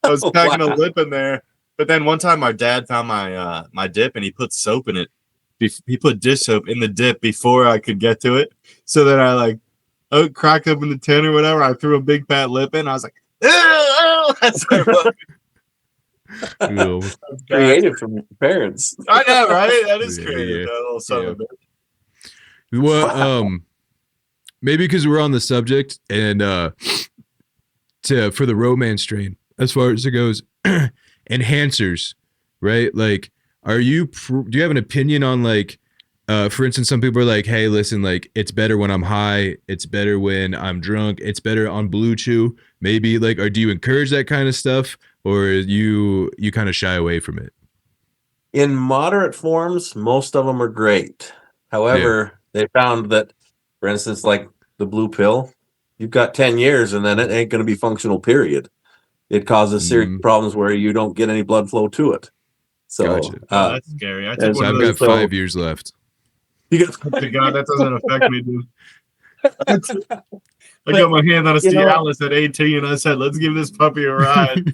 I was packing a lip in there. But then one time my dad found my my dip and he put soap in it. He put dish soap in the dip before I could get to it. So then I cracked open the tin or whatever. I threw a big fat lip in. I was like, oh, that's creative from your parents. I know, right? That is creative. Yeah. That little son of a bitch. Well, maybe because we're on the subject and for the romance strain, as far as it goes, enhancers, right? Like, do you have an opinion on for instance, some people are like, hey, listen, like it's better when I'm high, it's better when I'm drunk, it's better on Blue Chew. Maybe or do you encourage that kind of stuff, or you kind of shy away from it? In moderate forms, most of them are great. However, they found that, for instance, like the blue pill, you've got 10 years and then it ain't going to be functional, period. It causes serious problems where you don't get any blood flow to it. So gotcha. That's scary. I've got 5 years left. You got God, that doesn't affect me, dude. I got my hand on a Cialis at 18 and I said, let's give this puppy a ride.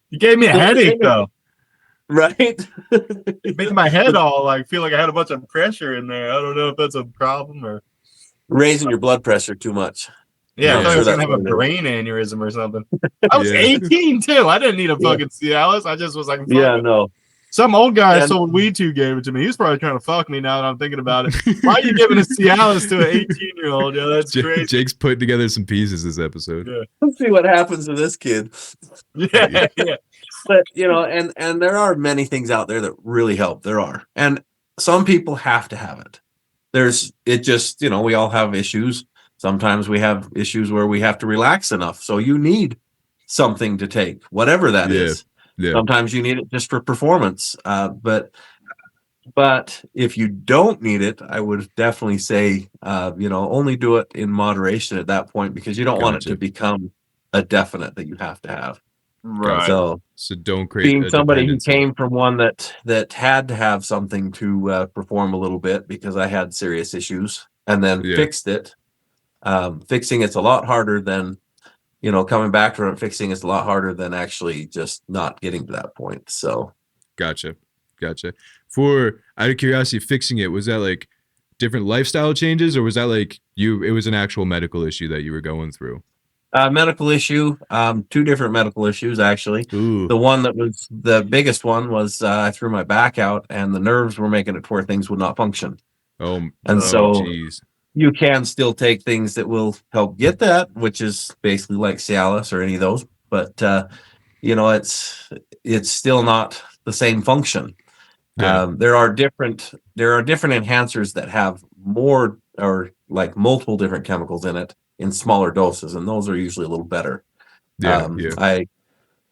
You gave me a headache though. Right? It made my head all feel like I had a bunch of pressure in there. I don't know if that's a problem or raising your blood pressure too much. Yeah, I thought I was gonna have a brain aneurysm or something. I was 18 too. I didn't need a fucking Cialis. I just was like, no. Some old guy I sold weed to gave it to me. He's probably trying to fuck me now that I'm thinking about it. Why are you giving a Cialis to an 18-year-old? Yeah, that's crazy. Jake's putting together some pieces this episode. Yeah. Let's see what happens to this kid. Yeah. But and there are many things out there that really help. There are, and some people have to have it. We all have issues. Sometimes we have issues where we have to relax enough. So you need something to take, whatever that is. Yeah. Sometimes you need it just for performance. But if you don't need it, I would definitely say, only do it in moderation at that point, because you don't want it to become a definite that you have to have. Right. So don't create being somebody who came from one that had to have something to perform a little bit because I had serious issues and then fixed it. Fixing it's a lot harder than, coming back from it. Fixing it's a lot harder than actually just not getting to that point. So, gotcha. For out of curiosity, fixing it, was that different lifestyle changes, or was that it was an actual medical issue that you were going through? Medical issue. 2 different medical issues actually. Ooh. The one that was the biggest one was I threw my back out, and the nerves were making it to where things would not function. Geez. You can still take things that will help get that, which is basically like Cialis or any of those, but it's still not the same function. Yeah. There are different enhancers that have more or multiple different chemicals in it in smaller doses, and those are usually a little better.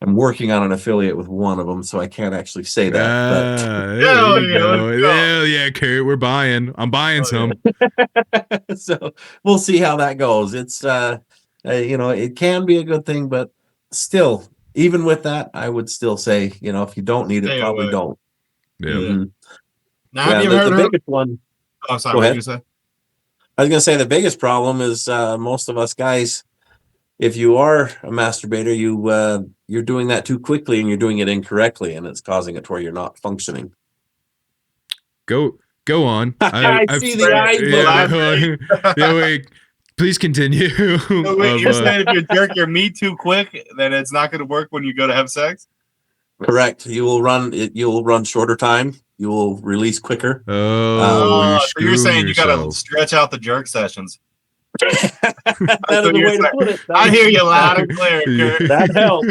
I'm working on an affiliate with one of them, so I can't actually say that. Hell yeah, Kurt, we're buying. I'm buying some. So we'll see how that goes. It's it can be a good thing, but still, even with that, I would still say, if you don't need it, probably don't. Yeah. Mm-hmm. Now, have you heard the biggest one? Oh, sorry. What did you say? I was going to say the biggest problem is most of us guys, if you are a masturbator, you're doing that too quickly and you're doing it incorrectly, and it's causing it to where you're not functioning. Go on. I see the eyes. Wait. Please continue. You're saying if you jerk your meat too quick, then it's not going to work when you go to have sex? Correct. You will run shorter time. You will release quicker. So you're saying you got to stretch out the jerk sessions. That is the way to put it. I hear you loud and clear, Kurt. That helps.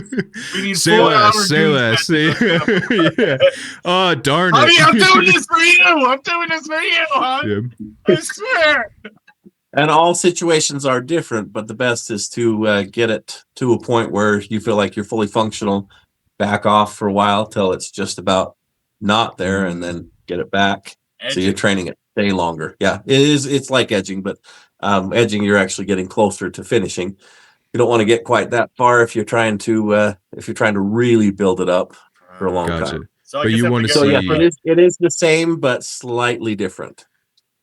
We need say less. Yeah. Oh, darn it. Honey, I'm doing this for you. Hon. Yeah. I swear. And all situations are different, but the best is to get it to a point where you feel like you're fully functional, back off for a while till it's just about not there, and then get it back. So you're training it stay longer. Yeah, it is. It's like edging, but edging, you're actually getting closer to finishing. You don't want to get quite that far if you're trying to really build it up for a long time. So but you want to So see? yes, it is the same but slightly different.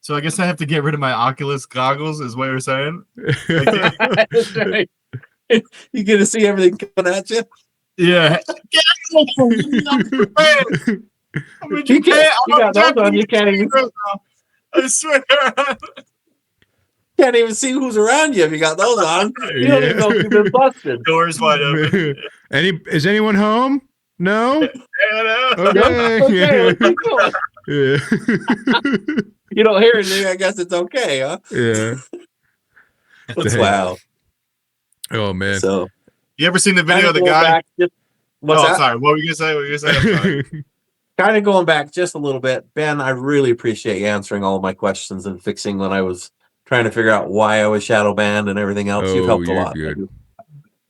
So I guess I have to get rid of my Oculus goggles, is what you're saying? That's right. You get to see everything coming at you. Yeah. You got those on. You can't even. I swear. Can't even see who's around you if you got those on. You don't even know if you've been busted. Doors wide open. Is anyone home? No. Okay. Yeah. You don't hear anything. I guess it's okay, huh? Yeah. Wow. Oh man. So you ever seen the video of the guy? What's that? Sorry. What were you gonna say? Kind of going back just a little bit, Ben. I really appreciate you answering all of my questions and fixing when I was trying to figure out why I was shadow banned and everything else. You've helped a lot. Good.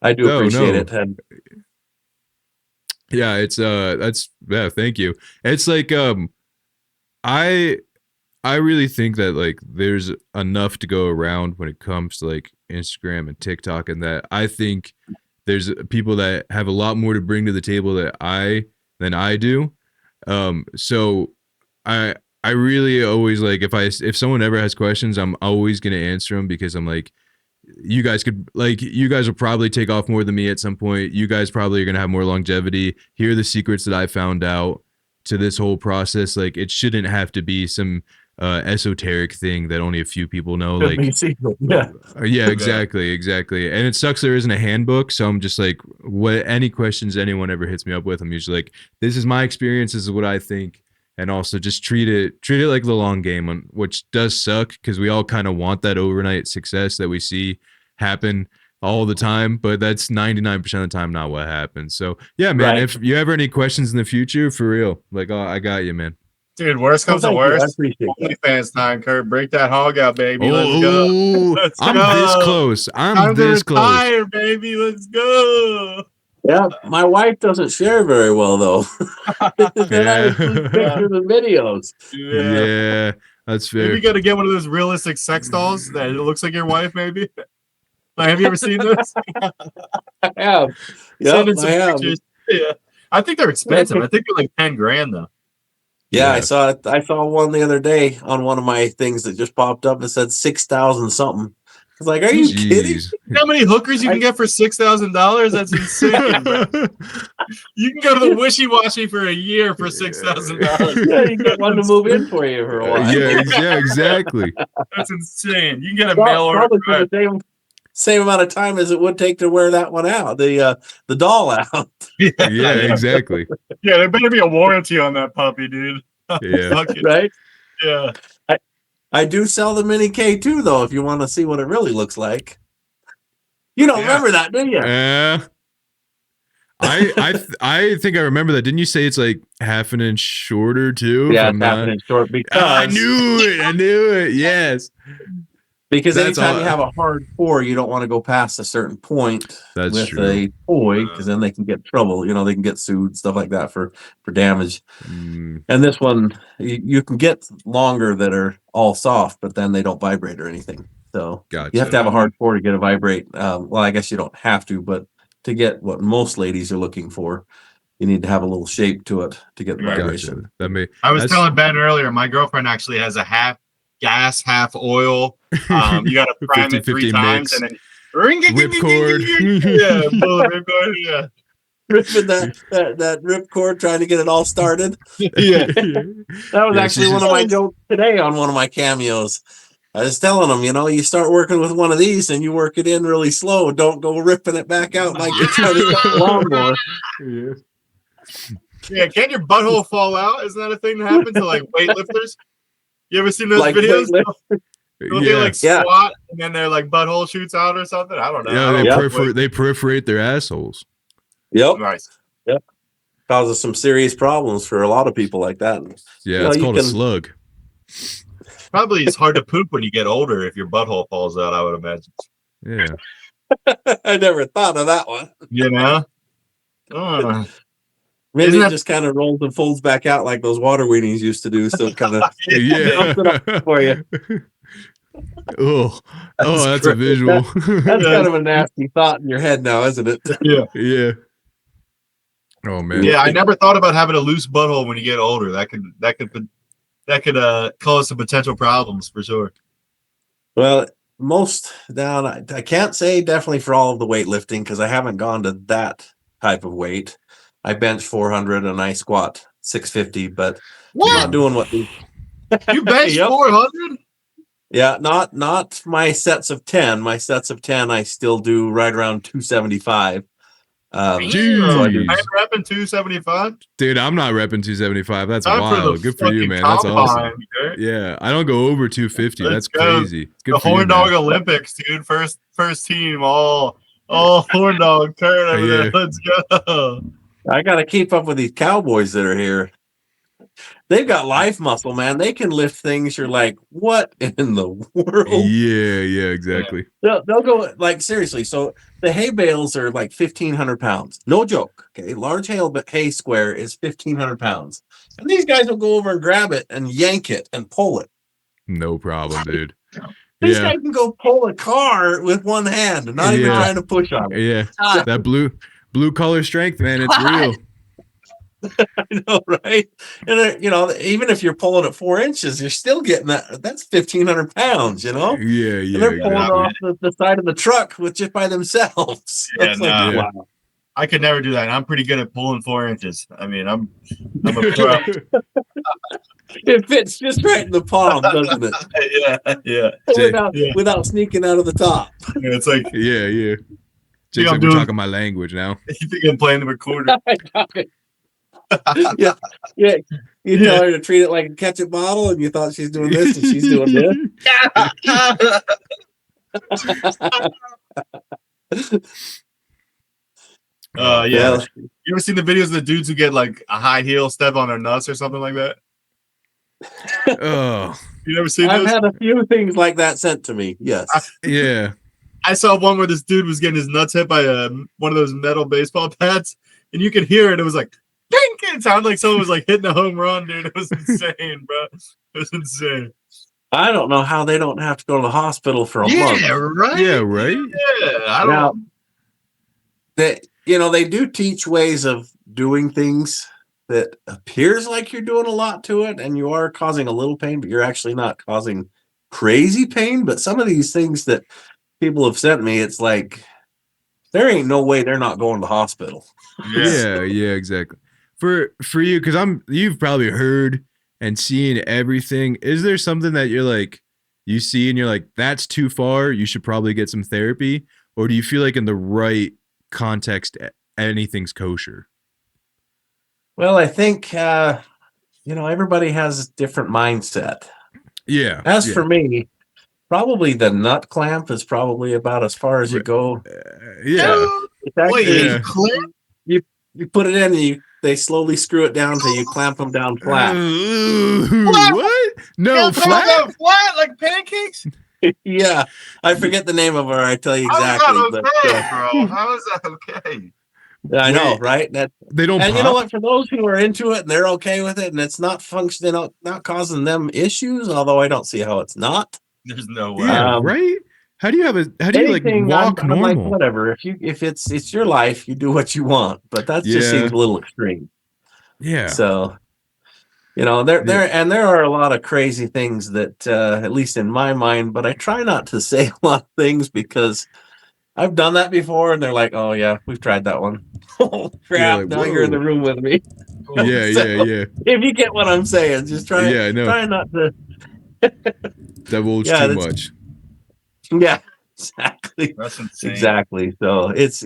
I do appreciate it. And yeah, it's thank you. It's like I really think that like there's enough to go around when it comes to like Instagram and TikTok, and that I think there's people that have a lot more to bring to the table than I do. So I really always like if someone ever has questions, I'm always gonna answer them, because I'm like, you guys will probably take off more than me at some point. You guys probably are gonna have more longevity. Here are the secrets that I found out to this whole process. Like, it shouldn't have to be some esoteric thing that only a few people know. Like, yeah, exactly. And it sucks there isn't a handbook. So I'm just like, any questions anyone ever hits me up with, I'm usually like, this is my experience, this is what I think. And also just treat it like the long game, which does suck, because we all kind of want that overnight success that we see happen all the time, but that's 99% of the time not what happens. So yeah, man, right. If you ever any questions in the future, for real, like, I got you, man. Dude, worst comes to worst. OnlyFans time, Kurt. Break that hog out, baby. Let's go. I'm this close. I'm this close. Retire, baby. Let's go. Yeah, my wife doesn't share very well, though. Yeah. Pictures and videos. Yeah, that's fair. Maybe you got to get one of those realistic sex dolls that it looks like your wife, maybe. Like, have you ever seen this? I have. Yeah, I have. Yeah, I think they're expensive. I think they're like $10,000 though. Yeah, I saw it. I saw one the other day on one of my things that just popped up. It said 6,000 something. I was like, "Are you kidding? You know how many hookers you can get for $6,000? That's insane, bro. You can go to the Wishy Washy for a year for $6,000. Yeah, you get one to move in for you for a while. Yeah, exactly. That's insane. You can get a mail order for the same amount of time as it would take to wear that one out, the doll out. Yeah, exactly. Yeah, there better be a warranty on that puppy, dude. Yeah, right. Yeah. I do sell the mini K too, though, if you want to see what it really looks like. You don't remember that, do you? Yeah. I think I remember that. Didn't you say it's like half an inch shorter too? Yeah, half an inch short, because I knew it. Yes. Because anytime you have a hard pour, you don't want to go past a certain point with a toy, because then they can get trouble. You know, they can get sued, stuff like that for damage. And this one, you can get longer that are all soft, but then they don't vibrate or anything. So you have to have a hard pour to get a vibrate. Well, I guess you don't have to, but to get what most ladies are looking for, you need to have a little shape to it to get the vibration. I was telling Ben earlier, my girlfend actually has a half gas, half oil. You got to prime it 3 times, and then ripcord. Yeah, ripcord. Yeah, ripping that ripcord, trying to get it all started. Yeah, that was actually one of my jokes today on one of my cameos. I was telling them, you start working with one of these and you work it in really slow. Don't go ripping it back out like you're trying to cut the lawnmower. Yeah, can your butthole fall out? Isn't that a thing that happens to like weightlifters? You ever seen those videos? They squat and then their like butthole shoots out or something. I don't know. Yeah, they perforate their assholes. Yep. Nice. Yep. Causes some serious problems for a lot of people like that. Yeah, it's called a slug. Probably it's hard to poop when you get older if your butthole falls out, I would imagine. Yeah. I never thought of that one. You know? Maybe it just kind of rolls and folds back out like those water weenies used to do. So it kind of Yeah. for you. Oh, that's great. a visual. That's kind of a nasty thought in your head now, isn't it? Yeah. Oh man. Yeah, I never thought about having a loose butthole when you get older. That could cause some potential problems for sure. Well, most down, I can't say definitely for all of the weightlifting because I haven't gone to that type of weight. I bench 400 and I squat 650, but I'm not doing what you bench 400. Yeah, not my sets of 10. My sets of 10, I still do right around 275. So I'm repping 275. Dude, I'm not repping 275. That's wild. Good for you, man. That's awesome. Yeah, I don't go over 250. That's crazy. Good the Horn Dog Olympics, dude. First team, all Horn Dog Kurt over there. Let's go. I got to keep up with these cowboys that are here. They've got life muscle, man. They can lift things. You're like, what in the world? Yeah, exactly. They'll go, like, seriously. So the hay bales are like 1,500 pounds. No joke. Okay. Large hay square is 1,500 pounds. And these guys will go over and grab it and yank it and pull it. No problem, dude. This guy can go pull a car with one hand and not even trying to push on it. Yeah. That blue collar strength, man. It's real. I know, right? And even if you're pulling at 4 inches, you're still getting that. That's 1,500 pounds, Yeah. And they're pulling off the side of the truck with just by themselves. Wow. I could never do that. I'm pretty good at pulling 4 inches. I mean, I'm a pro. It fits just right in the palm, doesn't it? Without sneaking out of the top. Yeah, it's like Jake's like, we're talking my language now. You think I'm playing the recorder? Yeah. You tell her to treat it like a ketchup bottle, and you thought she's doing this, and she's doing this. Yeah. You ever seen the videos of the dudes who get like a high heel step on their nuts or something like that? Oh, you never seen I've those? had a few things like that sent to me. Yes. I saw one where this dude was getting his nuts hit by one of those metal baseball bats, and you could hear it. It was like, dink! It sounded like someone was like hitting a home run, dude. It was insane, bro. It was insane. I don't know how they don't have to go to the hospital for a month. Right? Yeah, right? Yeah, I don't know. They do teach ways of doing things that appears like you're doing a lot to it, and you are causing a little pain, but you're actually not causing crazy pain. But some of these things that people have sent me, it's like there ain't no way they're not going to the hospital. Yeah, exactly. For you, because you've probably heard and seen everything. Is there something that you're like you see and you're like, that's too far, you should probably get some therapy? Or do you feel like in the right context anything's kosher? Well, I think everybody has a different mindset. Yeah. As for me, probably the nut clamp is probably about as far as you go. It's actually, you put it in and they slowly screw it down until you clamp them down flat. What? No, flat like pancakes? Yeah, I forget the name of her. I tell you exactly. Bro. How is that okay? I know, right? They don't. And pop? You know what? For those who are into it and they're okay with it, and it's not functioning, not causing them issues. Although I don't see how it's not. There's no way. Yeah, right? How do you like walk normal? Like, whatever. If it's your life, you do what you want. But that just seems a little extreme. Yeah. So, there are a lot of crazy things that, at least in my mind, but I try not to say a lot of things because I've done that before, and they're like, "Oh yeah, we've tried that one." Oh crap! Like, now you're in the room with me. Yeah. If you get what I'm saying, just try. Yeah, try not to divulge too much. Yeah, exactly. That's insane. Exactly. So it's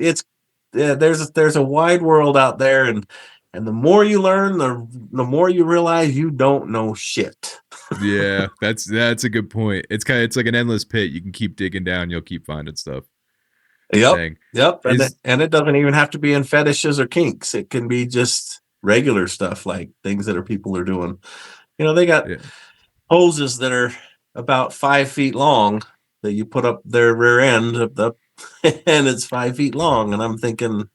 there's a wide world out there, and the more you learn, the more you realize you don't know shit. Yeah, that's a good point. It's like an endless pit. You can keep digging down, you'll keep finding stuff. Yep. And it doesn't even have to be in fetishes or kinks. It can be just regular stuff, like things that people are doing. They got hoses that are about 5 feet long that you put up their rear end of the, and it's 5 feet long. And I'm thinking,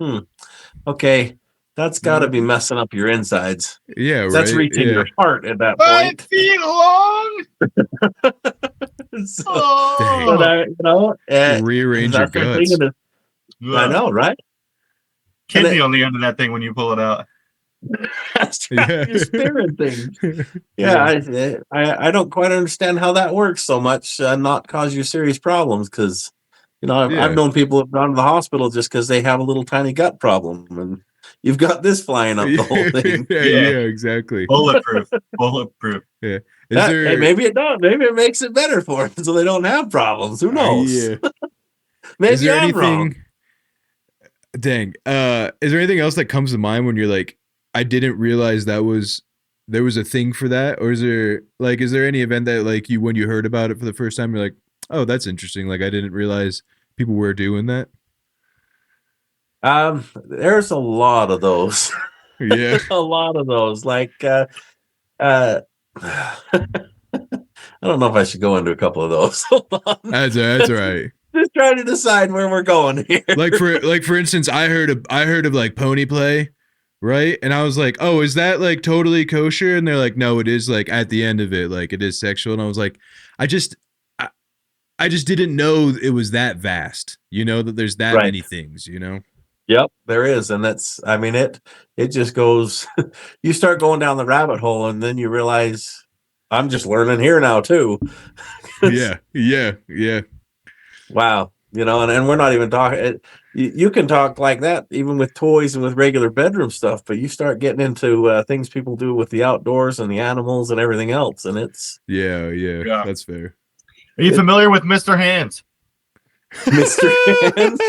okay, that's got to be messing up your insides. Yeah, right. That's reaching your heart at that 5 point. feet long. Rearrange your guts. I know, right? Kidney on the end of that thing when you pull it out. You're sparing things. Yeah, I don't quite understand how that works so much, not cause you serious problems, because I've known people who've gone to the hospital just because they have a little tiny gut problem, and you've got this flying up the whole thing. Yeah, exactly. Bulletproof. Yeah. Maybe it does. Maybe it makes it better for them so they don't have problems. Who knows? Yeah. Maybe I'm wrong. Dang. Is there anything else that comes to mind when you're like, I didn't realize there was a thing for that? Or is there any event that like when you heard about it for the first time, you're like, oh, that's interesting. Like I didn't realize people were doing that. There's a lot of those. Yeah. A lot of those. Like I don't know if I should go into a couple of those. Hold on. That's all right. Just trying to decide where we're going here. Like for instance, I heard of like pony play, right? And I was like, oh, is that like totally kosher? And they're like, no, it is like at the end of it, like it is sexual. And I was like, I just didn't know it was that vast, that there's that many things, Yep, there is. And it just goes, you start going down the rabbit hole and then you realize I'm just learning here now too. Yeah. Wow. And we're not even talking, you can talk like that even with toys and with regular bedroom stuff, but you start getting into things people do with the outdoors and the animals and everything else. And it's. Yeah. That's fair. Are you familiar with Mr. Hands? Mr. Hands?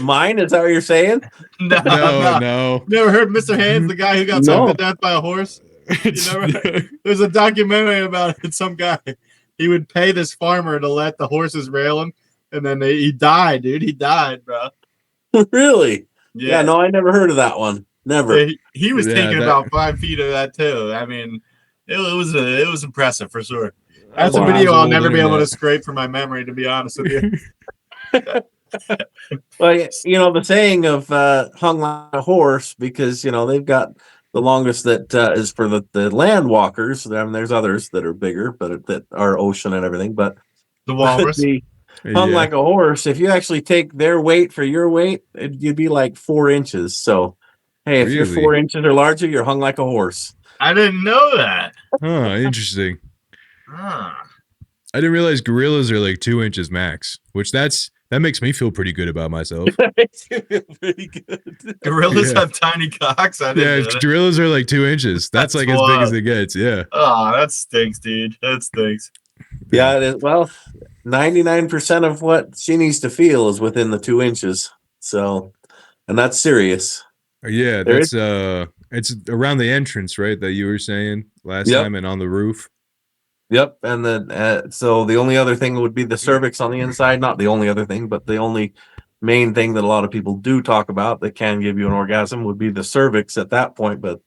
Mine? Is that what you're saying? No. Never heard Mr. Hands, the guy who got stung to death by a horse? There's a documentary about it. Some guy, he would pay this farmer to let the horses rail him, and then he died, dude. He died, bro. Really? Yeah, no, I never heard of that one. Never. Yeah, he was taking about 5 feet of that too. I mean, it was impressive for sure. That's a video I'll never be able to scrape from my memory, to be honest with you. Well, the saying of hung like a horse, because they've got the longest that is for the land walkers. I mean, there's others that are bigger, but that are ocean and everything. But the walrus hung like a horse. If you actually take their weight for your weight, you'd be like 4 inches. So, hey, if you're 4 inches or larger, you're hung like a horse. I didn't know that. Oh, interesting. I didn't realize gorillas are like 2 inches max, which that makes me feel pretty good about myself. That makes you feel pretty good. Gorillas have tiny cocks. Gorillas are like 2 inches. That's like wild. As big as it gets. Yeah. Oh, that stinks, dude. That stinks. Yeah, it is. Well, 99% of what she needs to feel is within the 2 inches. So, and that's serious. Yeah, that's it's around the entrance, right? That you were saying last time, and on the roof. Yep, and then so the only other thing would be the cervix on the inside. Not the only other thing, but the only main thing that a lot of people do talk about that can give you an orgasm would be the cervix at that point, but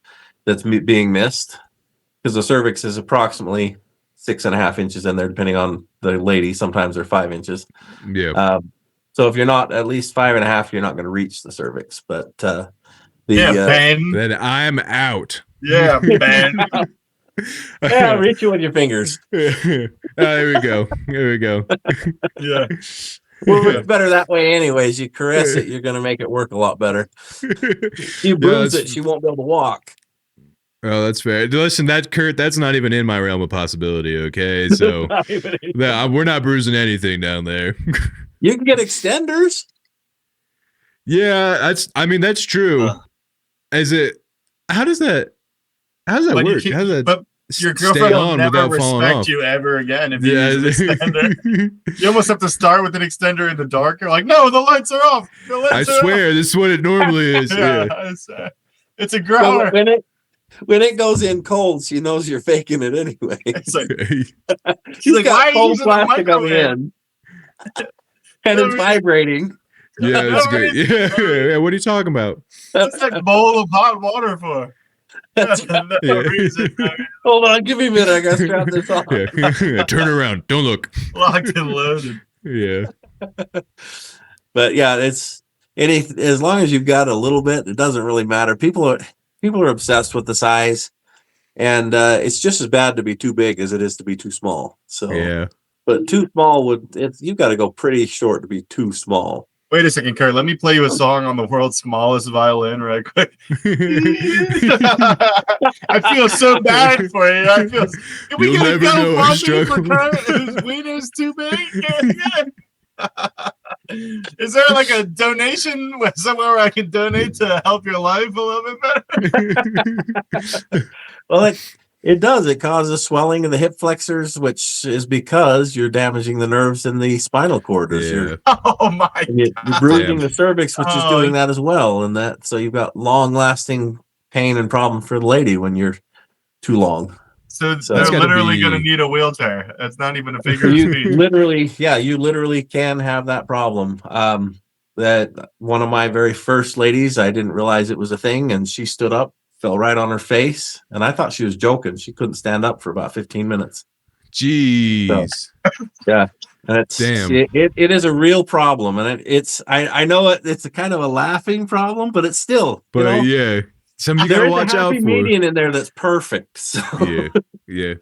that's being missed because the cervix is approximately 6.5 inches in there, depending on the lady. Sometimes they're 5 inches. Yeah. So if you're not at least 5.5, you're not going to reach the cervix. But Ben. Then I'm out. Yeah, Ben. Yeah, reach you with your fingers. There we go. Yeah. Well, it's better that way anyways. You caress it, you're going to make it work a lot better. You bruise it, she won't be able to walk. Oh, that's fair. Listen, Kurt, that's not even in my realm of possibility, okay? So we're not bruising anything down there. You can get extenders. Yeah, that's true. How does that work? How does that your girlfriend will never respect you ever again if you use an extender. You almost have to start with an extender in the dark. You're like, no, the lights are off. I swear, this is what it normally is. It's a growler. So when it goes in cold, she knows you're faking it anyway. It's like, she's like, why cold plastic coming in? And it's vibrating. Yeah, that's great. Yeah, what are you talking about? What's that bowl of hot water for? That's no reason. Hold on, give me a minute. I gotta strap this on. Yeah. Turn around. Don't look. Locked and loaded. Yeah. But yeah, it's as long as you've got a little bit, it doesn't really matter. People are obsessed with the size, and it's just as bad to be too big as it is to be too small. So Yeah. but too small you've got to go pretty short to be too small. Wait a second, Kurt. Let me play you a song on the world's smallest violin right quick. I feel so bad for you. I feel. Can we You'll get a never know our GoFundMe for struggle. Kurt whose wiener's too big? Is there like a donation somewhere where I can donate to help your life a little bit better? Well, it does. It causes swelling in the hip flexors, which is because you're damaging the nerves in the spinal cord. Yeah. Oh my! You're bruising Damn. the cervix, which is doing that as well, and so you've got long-lasting pain and problem for the lady when you're too long. So That's they're gotta literally be- going to need a wheelchair. That's not even a figure of You speech. literally can have that problem. That one of my very first ladies, I didn't realize it was a thing, and she stood up, fell right on her face, and I thought she was joking. She couldn't stand up for about 15 minutes. Jeez. Yeah, and Damn. it is a real problem, and I know it's a kind of a laughing problem, but it's still, But yeah. Something you there gotta is watch a out happy for. median in there that's perfect. So. Yeah.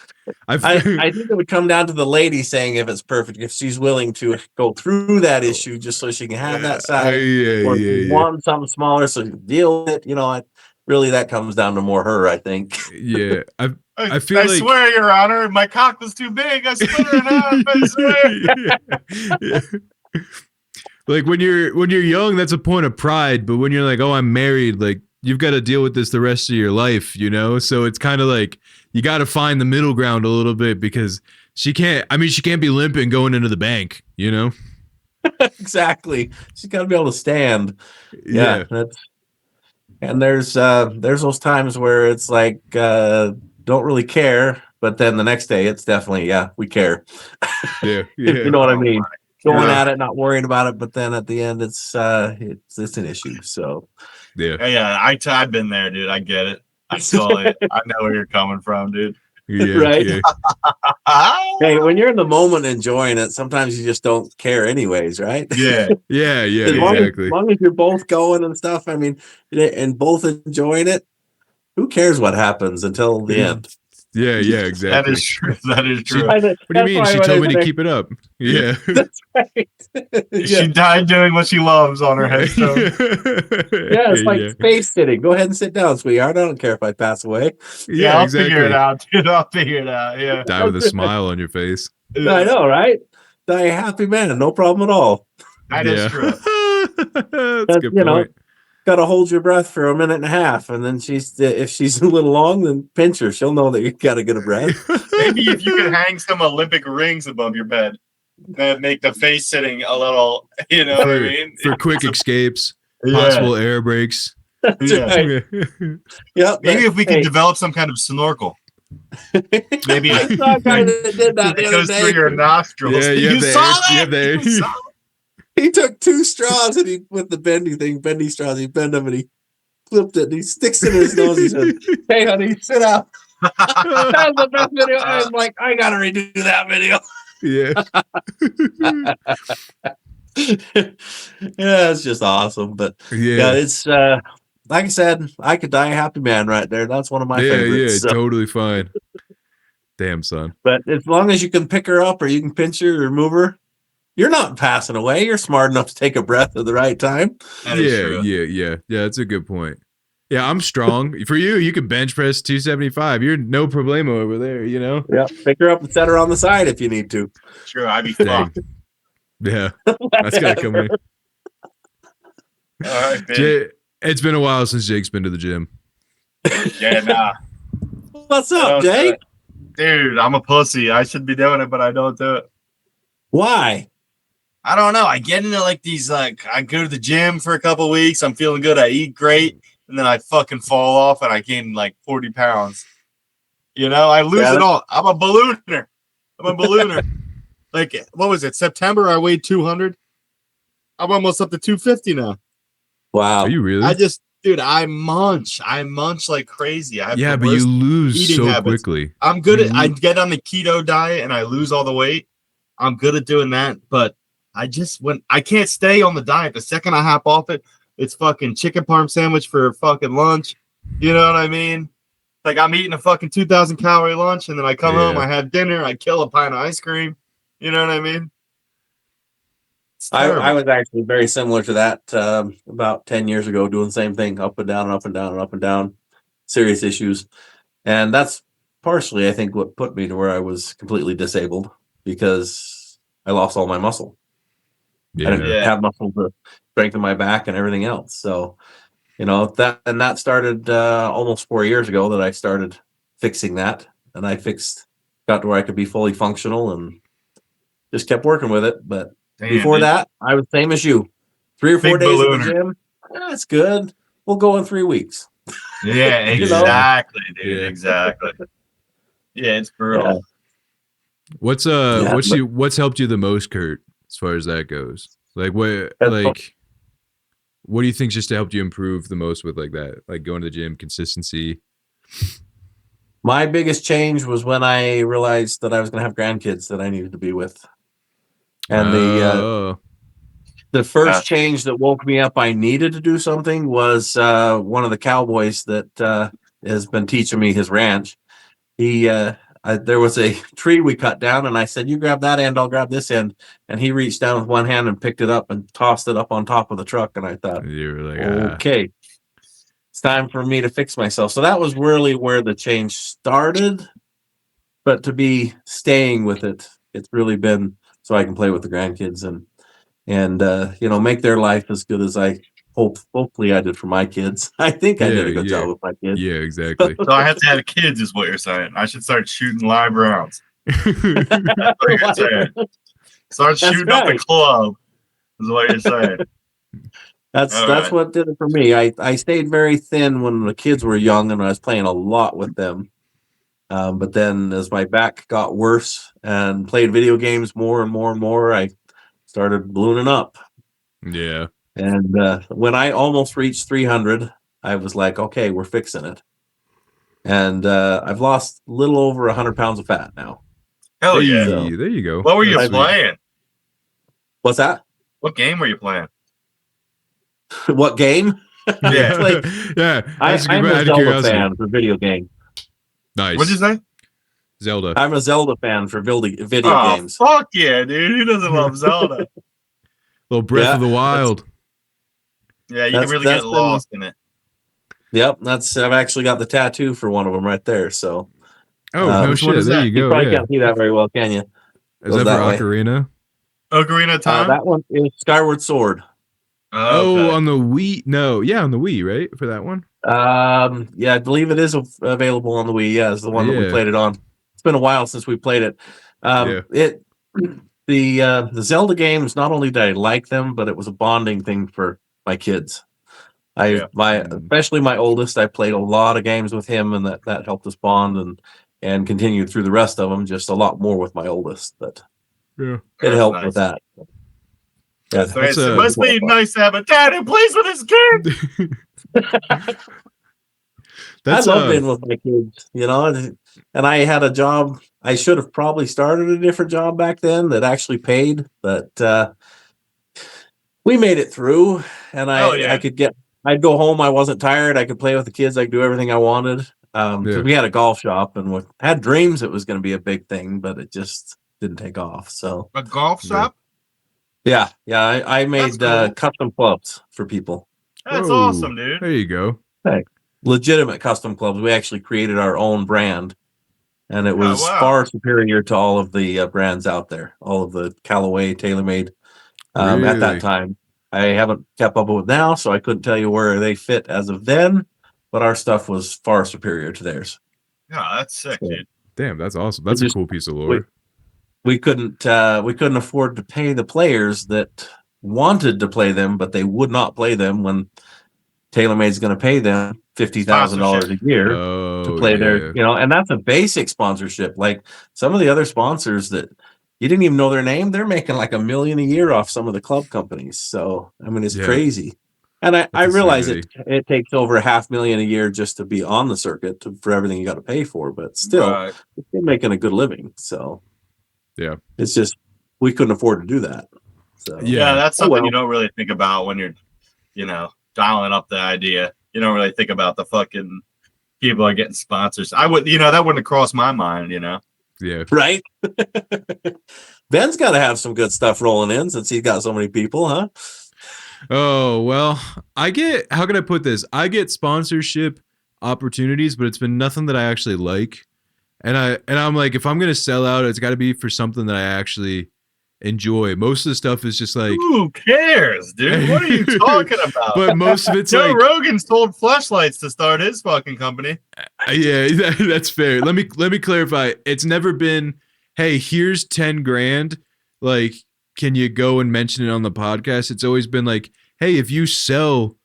I think it would come down to the lady saying if it's perfect, if she's willing to go through that issue just so she can have that size, or if you want something smaller so you can deal with it. Really that comes down to more her, I think. Yeah. I feel I like swear, Your Honor, my cock was too big. I split her in half. I swear. Yeah. Like when you're young, that's a point of pride, but when you're like, oh, I'm married, like you've got to deal with this the rest of your life, so it's kind of like you got to find the middle ground a little bit, because she can't be limping going into the bank. Exactly. She's got to be able to stand. Yeah. And there's those times where it's like don't really care, but then the next day it's definitely we care. Yeah. You know what I mean? Going Yeah. at it, not worrying about it, but then at the end it's an issue. So Yeah. I've been there, dude. I get it. I saw it. I know where you're coming from, dude. Yeah. Right? Yeah. Hey, when you're in the moment enjoying it, sometimes you just don't care anyways, right? Yeah. Yeah. Yeah. As long as you're both going and stuff, and both enjoying it, who cares what happens until the end? Yeah. Exactly. That is true. That is true. What do you mean? She told me to keep it up. Yeah. That's right. She died doing what she loves on her headstone. Yeah, it's like space sitting. Go ahead and sit down, sweetheart. I don't care if I pass away. Yeah, I'll exactly. figure it out, dude. I'll figure it out. Yeah. Die with a smile on your face. I know, right? Die a happy man, no problem at all. That is true. That's a good point. Got to hold your breath for a minute and a half, and then if she's a little long, then pinch her. She'll know that you got to get a breath. Maybe if you could hang some Olympic rings above your bed, that make the face sitting a little, what I mean? For quick escapes, possible air breaks. Yeah. Yep. Maybe if we could develop some kind of snorkel. Maybe I saw a guy that did that the it other goes day. through your nostrils. Yeah, you saw that? You saw He took 2 straws and he with the bendy straws, he bent them and he flipped it and he sticks it in his nose. He says, "Hey, honey, sit out." That was the best video. I was like, I gotta redo that video. Yeah. Yeah, it's just awesome. But yeah, it's like I said, I could die a happy man right there. That's one of my favorites. Yeah, totally fine. Damn, son. But as long as you can pick her up or you can pinch her or move her, you're not passing away. You're smart enough to take a breath at the right time. Yeah. That's a good point. Yeah, I'm strong. For you can bench press 275. You're no problemo over there, Yeah, pick her up and set her on the side if you need to. Sure, I'd be fucked. Yeah, that's gotta come in. All right, it's been a while since Jake's been to the gym. Yeah, nah. What's up, Jake? Dude, I'm a pussy. I should be doing it, but I don't do it. Why? I don't know. I get into like these, I go to the gym for a couple weeks. I'm feeling good. I eat great. And then I fucking fall off and I gain like 40 pounds. I lose it all. I'm a ballooner. Like, what was it? September, I weighed 200. I'm almost up to 250 now. Wow. Are you really? Dude, I munch like crazy. I have Yeah, the but you worst lose eating so habits. quickly. I'm good at. I get on the keto diet and I lose all the weight. I'm good at doing that, but I can't stay on the diet. The second I hop off it, it's fucking chicken parm sandwich for fucking lunch. You know what I mean? Like I'm eating a fucking 2,000 calorie lunch, and then I come home, I have dinner, I kill a pint of ice cream. You know what I mean? I was actually very similar to that about 10 years ago, doing the same thing, up and down and up and down and up and down, serious issues. And that's partially, I think, what put me to where I was completely disabled, because I lost all my muscle. Yeah. I didn't have muscle to strengthen my back and everything else. So, that started almost 4 years ago that I started fixing that. And got to where I could be fully functional and just kept working with it. But before that, I was same as you. 3 or 4 days at the gym. That's good. We'll go in 3 weeks. Yeah, exactly, dude. Yeah. Exactly. Yeah, it's brutal. Yeah. What's helped you the most, Kurt, as far as that goes? Like what do you think just helped you improve the most with like that? Like going to the gym, consistency? My biggest change was when I realized that I was gonna have grandkids that I needed to be with. And the first change that woke me up I needed to do something was one of the cowboys that has been teaching me his ranch. There was a tree we cut down, and I said, "You grab that end, I'll grab this end." And he reached down with one hand and picked it up and tossed it up on top of the truck. And I thought, you were like, okay, it's time for me to fix myself. So that was really where the change started. But to be staying with it, it's really been so I can play with the grandkids and make their life as good as hopefully I did for my kids. I think I did a good job with my kids. Yeah, exactly. So I have to have kids, is what you're saying. I should start shooting live rounds. That's what you're saying. Start shooting up the club, is what you're saying. That's what did it for me. I stayed very thin when the kids were young, and I was playing a lot with them. But then as my back got worse and played video games more and more and more, I started ballooning up. Yeah. And when I almost reached 300, I was like, okay, we're fixing it. And I've lost a little over 100 pounds of fat now. Hell yeah. So, there you go. What were you playing? What's that? What game were you playing? What game? Yeah. I'm a Zelda fan for video games. Nice. What'd you say? Zelda. I'm a Zelda fan for video games. Fuck yeah, dude. Who doesn't love Zelda? Little Breath of the Wild. Yeah, you can really get lost in it. Yep, I've actually got the tattoo for one of them right there. So, no shit. There you go. You probably can't see that very well, can you? Is that for Ocarina? Ocarina of Time? That one is Skyward Sword. On the Wii? No, on the Wii, right? For that one? I believe it is available on the Wii. Yeah, it's the one that we played it on. It's been a while since we played it. The Zelda games, not only did I like them, but it was a bonding thing for my kids. Especially my oldest, I played a lot of games with him, and that helped us bond and continued through the rest of them, just a lot more with my oldest. But it helped with that. Yeah, it must be nice to have a dad who plays with his kid. I love being with my kids, and I had a job. I should have probably started a different job back then that actually paid, but we made it through, and I'd go home. I wasn't tired. I could play with the kids. I could do everything I wanted. We had a golf shop and we had dreams it was going to be a big thing, but it just didn't take off. So a golf shop? Yeah. I made custom clubs for people. That's awesome, dude. There you go. Hey, legitimate custom clubs. We actually created our own brand, and it was far superior to all of the brands out there. All of the Callaway, TaylorMade at that time. I haven't kept up with now, so I couldn't tell you where they fit as of then, but our stuff was far superior to theirs. Yeah, that's sick, dude. Damn, that's awesome. That's a cool piece of lore. We couldn't afford to pay the players that wanted to play them, but they would not play them when TaylorMade's going to pay them $50,000 a year to play their, and that's a basic sponsorship. Like some of the other sponsors that you didn't even know their name, they're making like $1 million a year off some of the club companies. So, I mean, it's crazy. And I realize insanity. it takes over $500,000 a year just to be on the circuit for everything you got to pay for, but still, Right. you're making a good living. So Yeah. it's just we couldn't afford to do that. So Yeah, that's something well. you don't really think about when you're, dialing up the idea. You don't really think about the fucking people are getting sponsors. I would, that wouldn't have crossed my mind. Yeah. Right. Ben's got to have some good stuff rolling in since he's got so many people, huh? Oh, well, how can I put this? I get sponsorship opportunities, but it's been nothing that I actually like. And I'm like, if I'm going to sell out, it's got to be for something that I actually enjoy. Most of the stuff is just like, who cares, dude? What are you talking about? But most of it's Joe like, Rogan sold fleshlights to start his fucking company. yeah, that's fair. Let me clarify. It's never been, hey, here's 10 grand. Like, can you go and mention it on the podcast? It's always been like, hey, if you sell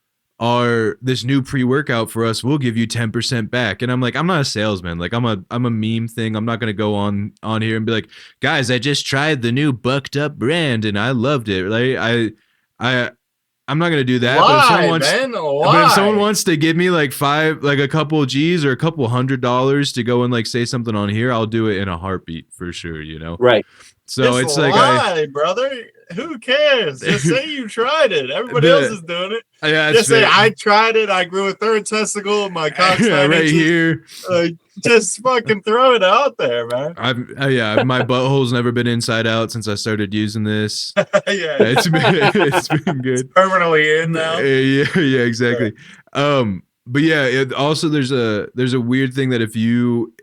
this new pre-workout for us, we'll give you 10% back. And I'm like, I'm not a salesman. Like, I'm a meme thing. I'm not gonna go on here and be like, guys, I just tried the new bucked up brand and I loved it. Like, I'm not gonna do that. But if someone wants to give me like a couple of G's or a couple $100 to go and like say something on here, I'll do it in a heartbeat for sure. Right. So it's like, brother. Who cares? Just say you tried it. Everybody else is doing it. Yeah, just say I tried it. I grew a third testicle. My cock's right here. Just fucking throw it out there, man. My butthole's never been inside out since I started using this. Yeah, it's been good. It's permanently in now. Yeah, exactly. Yeah. But yeah, also there's a weird thing that if you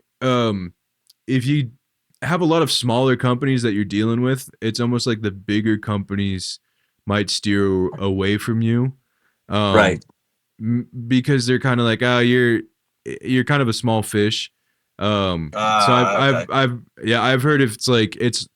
have a lot of smaller companies that you're dealing with, it's almost like the bigger companies might steer away from you, right? Because they're kind of like, oh, you're kind of a small fish. So I've heard if it's like it's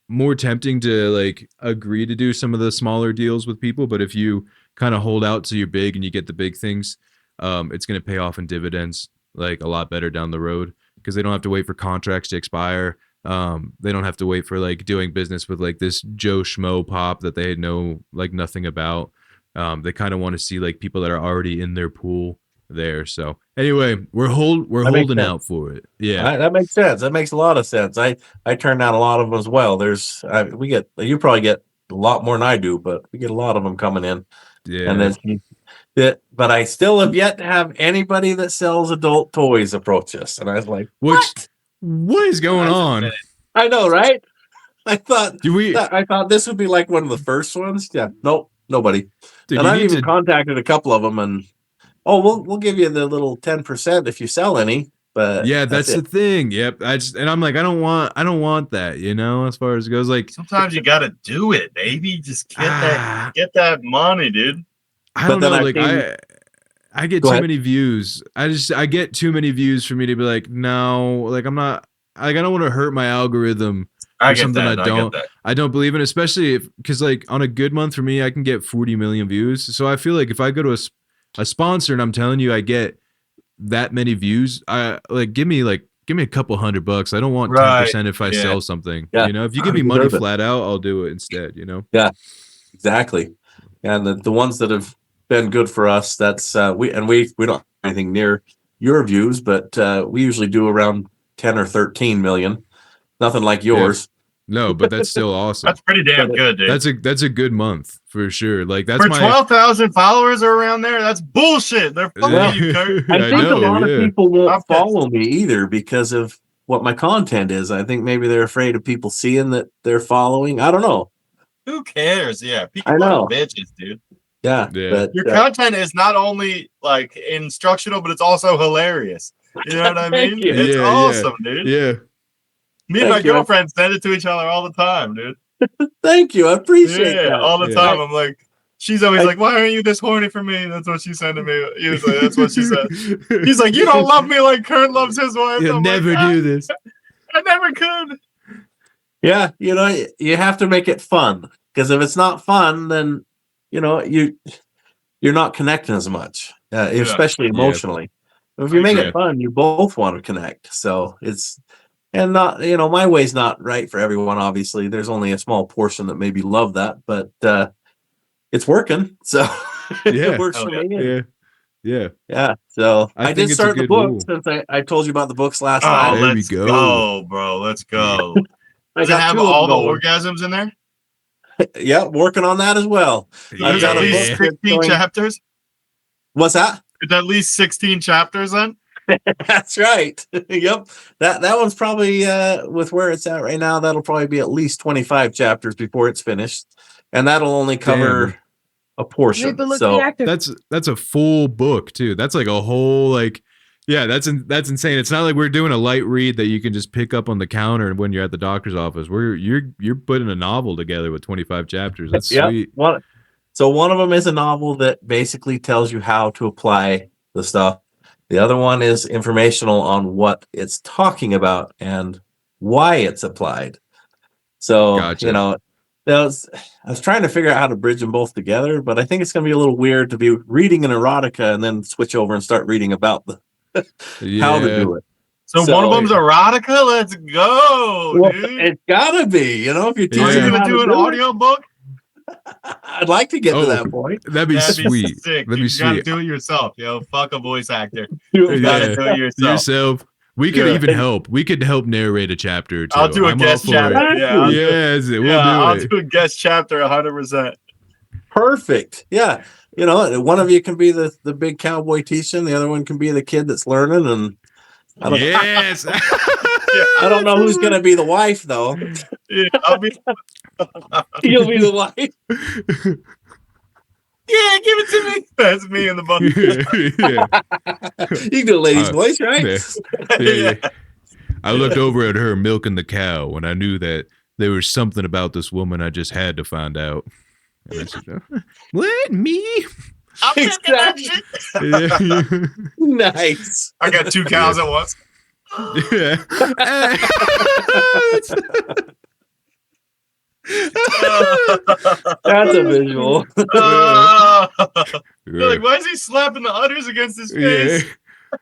more tempting to like agree to do some of the smaller deals with people, but if you kind of hold out till you're big and you get the big things, it's going to pay off in dividends like a lot better down the road because they don't have to wait for contracts to expire. They don't have to wait for like doing business with like this Joe Schmo pop that they know like nothing about. They kind of want to see like people that are already in their pool there. So anyway, we're holding out for it. Yeah, that makes sense. That makes a lot of sense. I turned down a lot of them as well. You probably get a lot more than I do, but we get a lot of them coming in. Yeah, and then but I still have yet to have anybody that sells adult toys approach us. And I was like, what is going on? I know, right? I thought this would be like one of the first ones. Yeah, nope, nobody. Dude, and I've even contacted a couple of them, and we'll give you the little 10% if you sell any. But yeah, that's the thing. Yep, and I'm like, I don't want that. As far as it goes, like sometimes you got to do it, baby. Just get that money, dude. I don't know. Like I get too many views. I get too many views for me to be like, no, like I'm not. Like I don't want to hurt my algorithm for something I don't believe in, especially because like on a good month for me, I can get 40 million views. So I feel like if I go to a sponsor and I'm telling you I get that many views, give me a couple $100. I don't want 10% if I sell something. Yeah. If you give me money flat out, I'll do it instead. Yeah, exactly. And the ones that have been good for us, that's we don't have anything near your views, but we usually do around 10 or 13 million. Nothing like yours. Yeah. No, but that's still awesome. That's pretty damn good, dude. That's a good month for sure. Like that's for 12,000 followers are around there. That's bullshit. They're fucking you, Kurt. I think a lot of people won't follow me either because of what my content is. I think maybe they're afraid of people seeing that they're following. I don't know. Who cares? Yeah, people I know. are bitches, dude. Yeah. But, your content is not only like instructional, but it's also hilarious. You know what I mean? It's awesome, dude. Yeah. Me and my girlfriend send it to each other all the time, dude. Thank you. I appreciate that. All the time. I'm like, she's always like, why aren't you this horny for me? That's what she said to me. Usually, that's what she said. He's like, you don't love me like Kurt loves his wife. You'll never do this. I never could. Yeah, you have to make it fun. Because if it's not fun, then you're not connecting as much, especially emotionally. If you make it fun, you both want to connect. So not my way's not right for everyone. Obviously, there's only a small portion that maybe love that, but it's working. So Yeah. It works for me. Yeah. So I I think did it's a start the good book rule. since I told you about the books last Oh, night. There we let's go. go, bro. Let's go. I Does it got have 2 of all the them going. orgasms in there? Yeah, working on that as well. There's got at a least book 16 going- chapters. What's that? There's at least 16 chapters then. That's right. Yep. That one's probably with where it's at right now, that'll probably be at least 25 chapters before it's finished. And that'll only cover a portion. So that's a full book too. That's like a whole that's insane. It's not like we're doing a light read that you can just pick up on the counter when you're at the doctor's office. You're putting a novel together with 25 chapters. That's sweet. So one of them is a novel that basically tells you how to apply the stuff. The other one is informational on what it's talking about and why it's applied. So, Gotcha. I was trying to figure out how to bridge them both together, but I think it's going to be a little weird to be reading an erotica and then switch over and start reading about how to do it. So one of them's erotica. Let's go, dude. It's gotta be, if you're teaching. Are you gonna do an audio book? I'd like to get to that point. That'd be sweet. Sick. That'd be You gotta sweet. do it yourself, yo. Fuck a voice actor. You gotta do it yourself. We could even help. We could help narrate a chapter or two. I'll do a guest chapter. Yeah, I'll do a guest chapter 100%. Perfect. Yeah. One of you can be the big cowboy teaching, the other one can be the kid that's learning, and I don't know who's gonna be the wife though. Yeah, You'll be the wife. Yeah, give it to me. That's me in the book. You can do a lady's voice, right? Yeah. I looked over at her milking the cow, and I knew that there was something about this woman I just had to find out. And I said, "What, me?" Exactly. Nice. I got 2 cows at once. Yeah. That's a visual. You're like, why is he slapping the udders against his face? Yeah.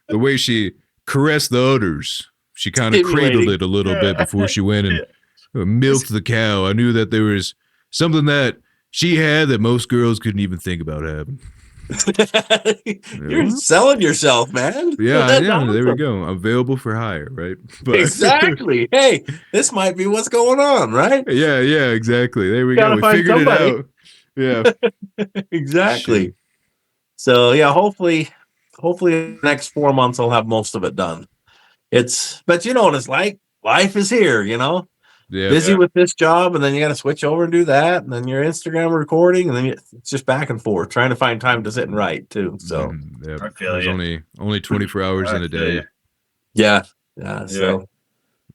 The way she caressed the udders, she kind of cradled it a little bit before she went and milked the cow. I knew that there was something that she had that most girls couldn't even think about having. You're selling yourself, man. Yeah, awesome. There we go. Available for hire, right? But exactly. Hey, this might be what's going on, right? Yeah, exactly. There we go. We figured it out. Yeah. Exactly. Shit. So yeah, hopefully the next 4 months I'll have most of it done. But you know what it's like. Life is here, busy with this job, and then you got to switch over and do that, and then your Instagram recording, and then it's just back and forth trying to find time to sit and write too. So I feel there's only 24 hours in a day. Yeah. So,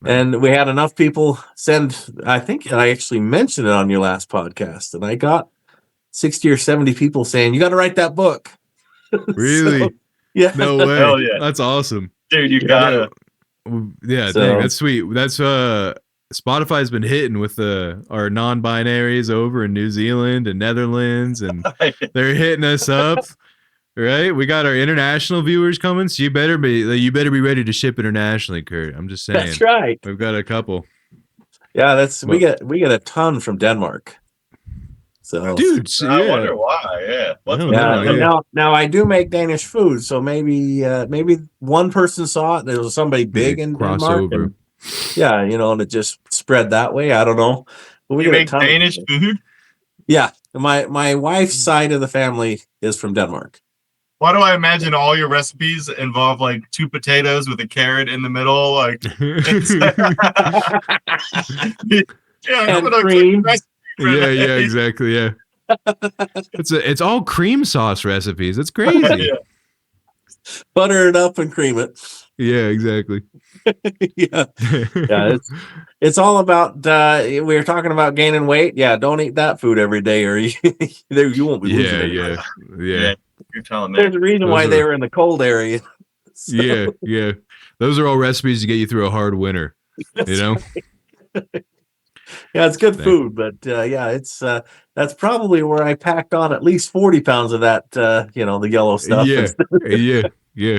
and we had enough people send. I think I actually mentioned it on your last podcast, and I got 60 or 70 people saying you got to write that book. Really? So, yeah. No way. Hell yeah. That's awesome, dude. You gotta. Yeah, dang, that's sweet. That's Spotify's been hitting with our non-binaries over in New Zealand and Netherlands, and they're hitting us up. Right, we got our international viewers coming, so you better be ready to ship internationally, Kurt. I'm just saying. That's right. We've got a couple. Yeah, we get a ton from Denmark. So, dude, I wonder why. Yeah, Now I do make Danish food, so maybe one person saw it. There was somebody big in Denmark. And, and it just spread that way. I don't know. But we make Danish food. Yeah, my wife's side of the family is from Denmark. Why do I imagine all your recipes involve like 2 potatoes with a carrot in the middle, like? And cream. Yeah, exactly. Yeah, it's all cream sauce recipes. It's crazy. Butter it up and cream it. Yeah, exactly. Yeah. It's all about. We were talking about gaining weight. Yeah, don't eat that food every day, or you won't be losing it. Yeah. You're telling me. There's a reason why they were in the cold area. So. Yeah. Those are all recipes to get you through a hard winter. Yeah, it's good food, but it's that's probably where I packed on at least 40 pounds of that. The yellow stuff. Yeah.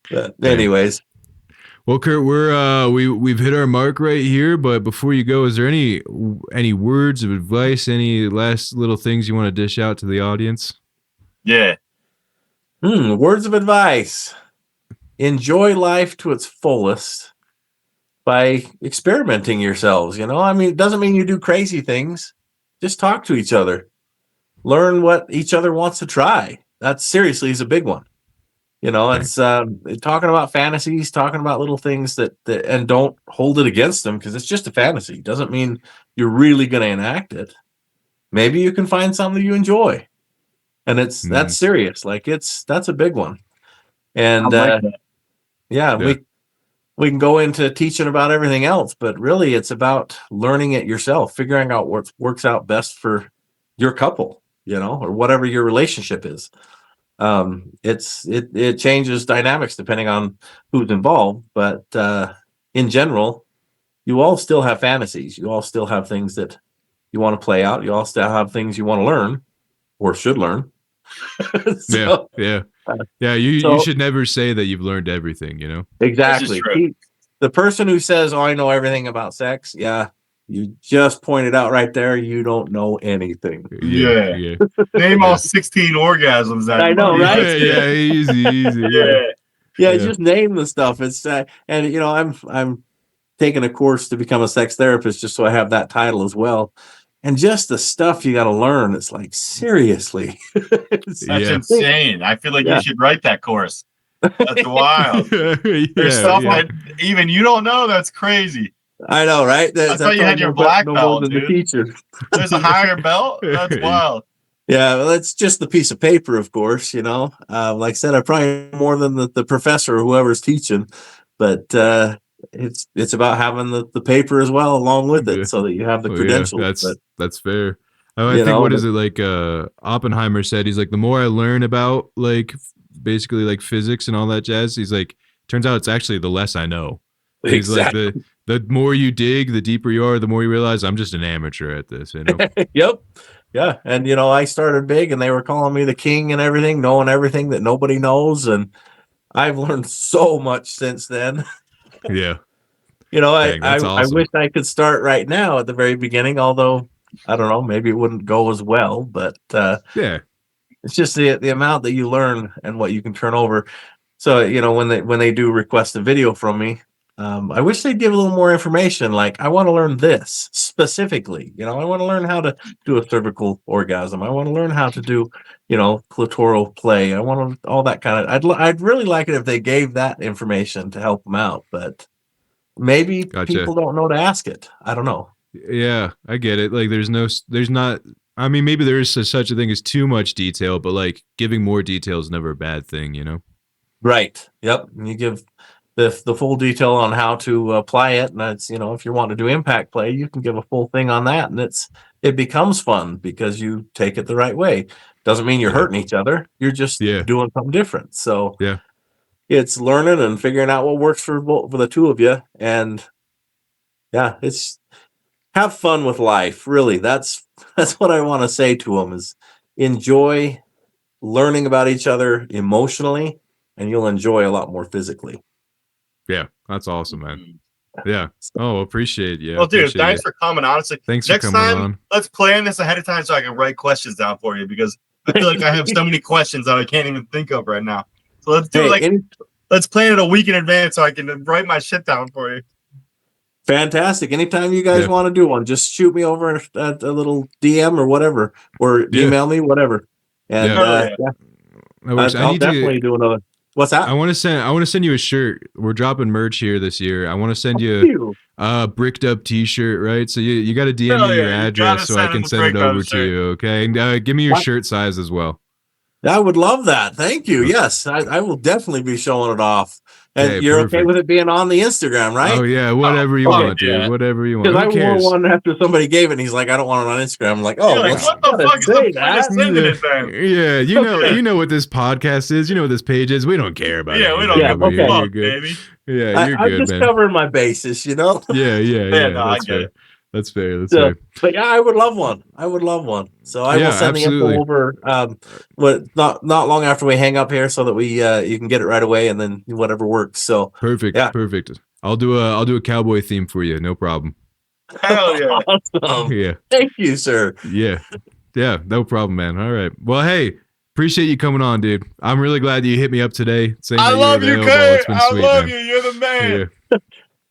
But anyways, Well, Kurt, we've hit our mark right here, but before you go, is there any words of advice, any last little things you want to dish out to the audience? Yeah. Words of advice. Enjoy life to its fullest by experimenting yourselves. I mean, it doesn't mean you do crazy things. Just talk to each other. Learn what each other wants to try. That seriously is a big one. It's talking about fantasies, talking about little things that and don't hold it against them because it's just a fantasy. Doesn't mean you're really going to enact it. Maybe you can find something you enjoy, and that's serious. That's a big one. And we can go into teaching about everything else, but really it's about learning it yourself, figuring out what works out best for your couple, or whatever your relationship is. It changes dynamics depending on who's involved, but in general, you all still have fantasies. You all still have things that you want to play out. You all still have things you want to learn or should learn. You should never say that you've learned everything, Exactly. The person who says, "Oh, I know everything about sex," you just pointed out right there, you don't know anything. Yeah. Name all 16 orgasms. I know, right? Easy. Just name the stuff. It's I'm taking a course to become a sex therapist just so I have that title as well. And just the stuff you got to learn, it's like, seriously. That's insane. I feel like you should write that course. That's wild. There's stuff that even you don't know. That's crazy. I know, right? I thought you had your black belt, dude. The teacher. There's a higher belt? That's wild. Yeah, well, it's just the piece of paper, of course, Like I said, I probably know more than the professor or whoever's teaching, but it's about having the paper as well along with it so that you have the credentials. That's fair. I think what is it like Oppenheimer said, he's like, the more I learn about basically like physics and all that jazz, he's like, turns out it's actually the less I know. He's like the more you dig, the deeper you are, the more you realize I'm just an amateur at this, Yep. Yeah. And I started big and they were calling me the king and everything, knowing everything that nobody knows, and I've learned so much since then. Yeah. Dang, I wish I could start right now at the very beginning, although I don't know, maybe it wouldn't go as well, but it's just the amount that you learn and what you can turn over. So, when they do request a video from me, I wish they'd give a little more information. Like, I want to learn this specifically. I want to learn how to do a cervical orgasm. I want to learn how to do, clitoral play. I want to, all that kind of. I'd really like it if they gave that information to help them out, but maybe people don't know to ask it. I don't know. Yeah, I get it. Like, there's not. I mean, maybe there is such a thing as too much detail, but like giving more detail is never a bad thing, Right. Yep. And you give the full detail on how to apply it, and that's if you want to do impact play, you can give a full thing on that, and it becomes fun because you take it the right way. Doesn't mean you're hurting each other. You're just doing something different. So it's learning and figuring out what works for the two of you, and it's have fun with life. Really, that's what I want to say to them: is enjoy learning about each other emotionally, and you'll enjoy a lot more physically. Yeah, that's awesome, man. Yeah. Oh, appreciate you. Well, dude, thanks for coming. Honestly, thanks next for coming time, on. Let's plan this ahead of time so I can write questions down for you, because I feel like I have so many questions that I can't even think of right now. So let's do let's plan it a week in advance so I can write my shit down for you. Fantastic. Anytime you guys want to do one, just shoot me over a little DM or whatever, or email me, whatever. And I'll definitely do another. What's that? I want to send you a shirt. We're dropping merch here this year. I want to send you a bricked up T-shirt, right? So you got to DM me your address so I can send it over to you. Okay, and give me your shirt size as well. I would love that. Thank you. Yes, I will definitely be showing it off. And you're okay with it being on the Instagram, right? Oh yeah, whatever you want, dude. Whatever you want. Because I wore one after somebody gave it, and he's like, "I don't want it on Instagram." I'm like, "Oh, what the fuck is the point of sending it then?" Yeah, you know what this podcast is. You know what this page is. We don't care about it. Yeah, we don't care about you're good. Baby. Yeah, you're I'm good, just man. covering my bases, Yeah. No, I get it. That's fair. That's So, fair. but yeah, I would love one. I would love one. So I Yeah, will send absolutely. the info over. Not long after we hang up here, so that we you can get it right away, and then whatever works. So Perfect. yeah. Perfect. I'll do a cowboy theme for you. No problem. Hell yeah. Awesome. Yeah. Thank you, sir. Yeah. Yeah. No problem, man. All right. Well, hey, appreciate you coming on, dude. I'm really glad you hit me up today. Saying I that love you're you, available. Kurt. It's been I sweet, love man. you. You're the man. Yeah.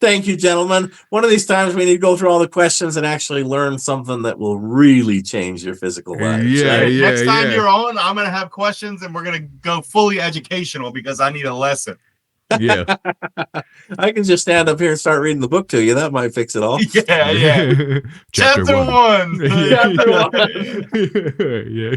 Thank you, gentlemen. One of these times we need to go through all the questions and actually learn something that will really change your physical lives. Yeah, right? Next time yeah. you're on, I'm gonna have questions and we're gonna go fully educational because I need a lesson. Yeah. I can just stand up here and start reading the book to you. That might fix it all. Yeah. Chapter 1. Chapter 1. Yeah.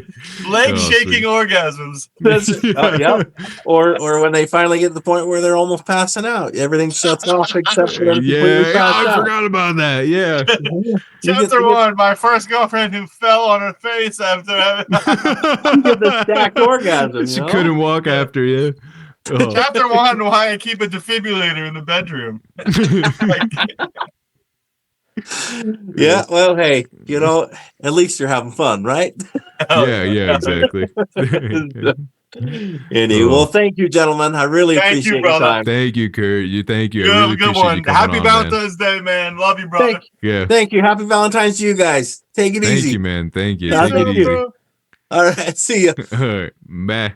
Leg Oh, shaking sweet. orgasms. That's it. Yep. Or when they finally get to the point where they're almost passing out, everything shuts off except for them completely Yeah, passed I out. forgot about that. Yeah. Chapter 1. My first girlfriend who fell on her face after having. You get the stacked orgasm. She You know? couldn't walk after you. Oh. Chapter 1. Why I keep a defibrillator in the bedroom. Yeah, well, hey, at least you're having fun, right? Yeah, exactly. Anyway, well, thank you, gentlemen. I really Thank you, appreciate your brother. time. Thank you, Kurt. Thank you. I Good, really good appreciate you one. coming Happy on, man. Valentine's Day, man. Love you, brother. Yeah. Thank you. Happy Valentine's to you guys. Take it Thank easy. you, man. Thank you. Yeah, Take it thank you. easy. All right, see ya. All right. Bye.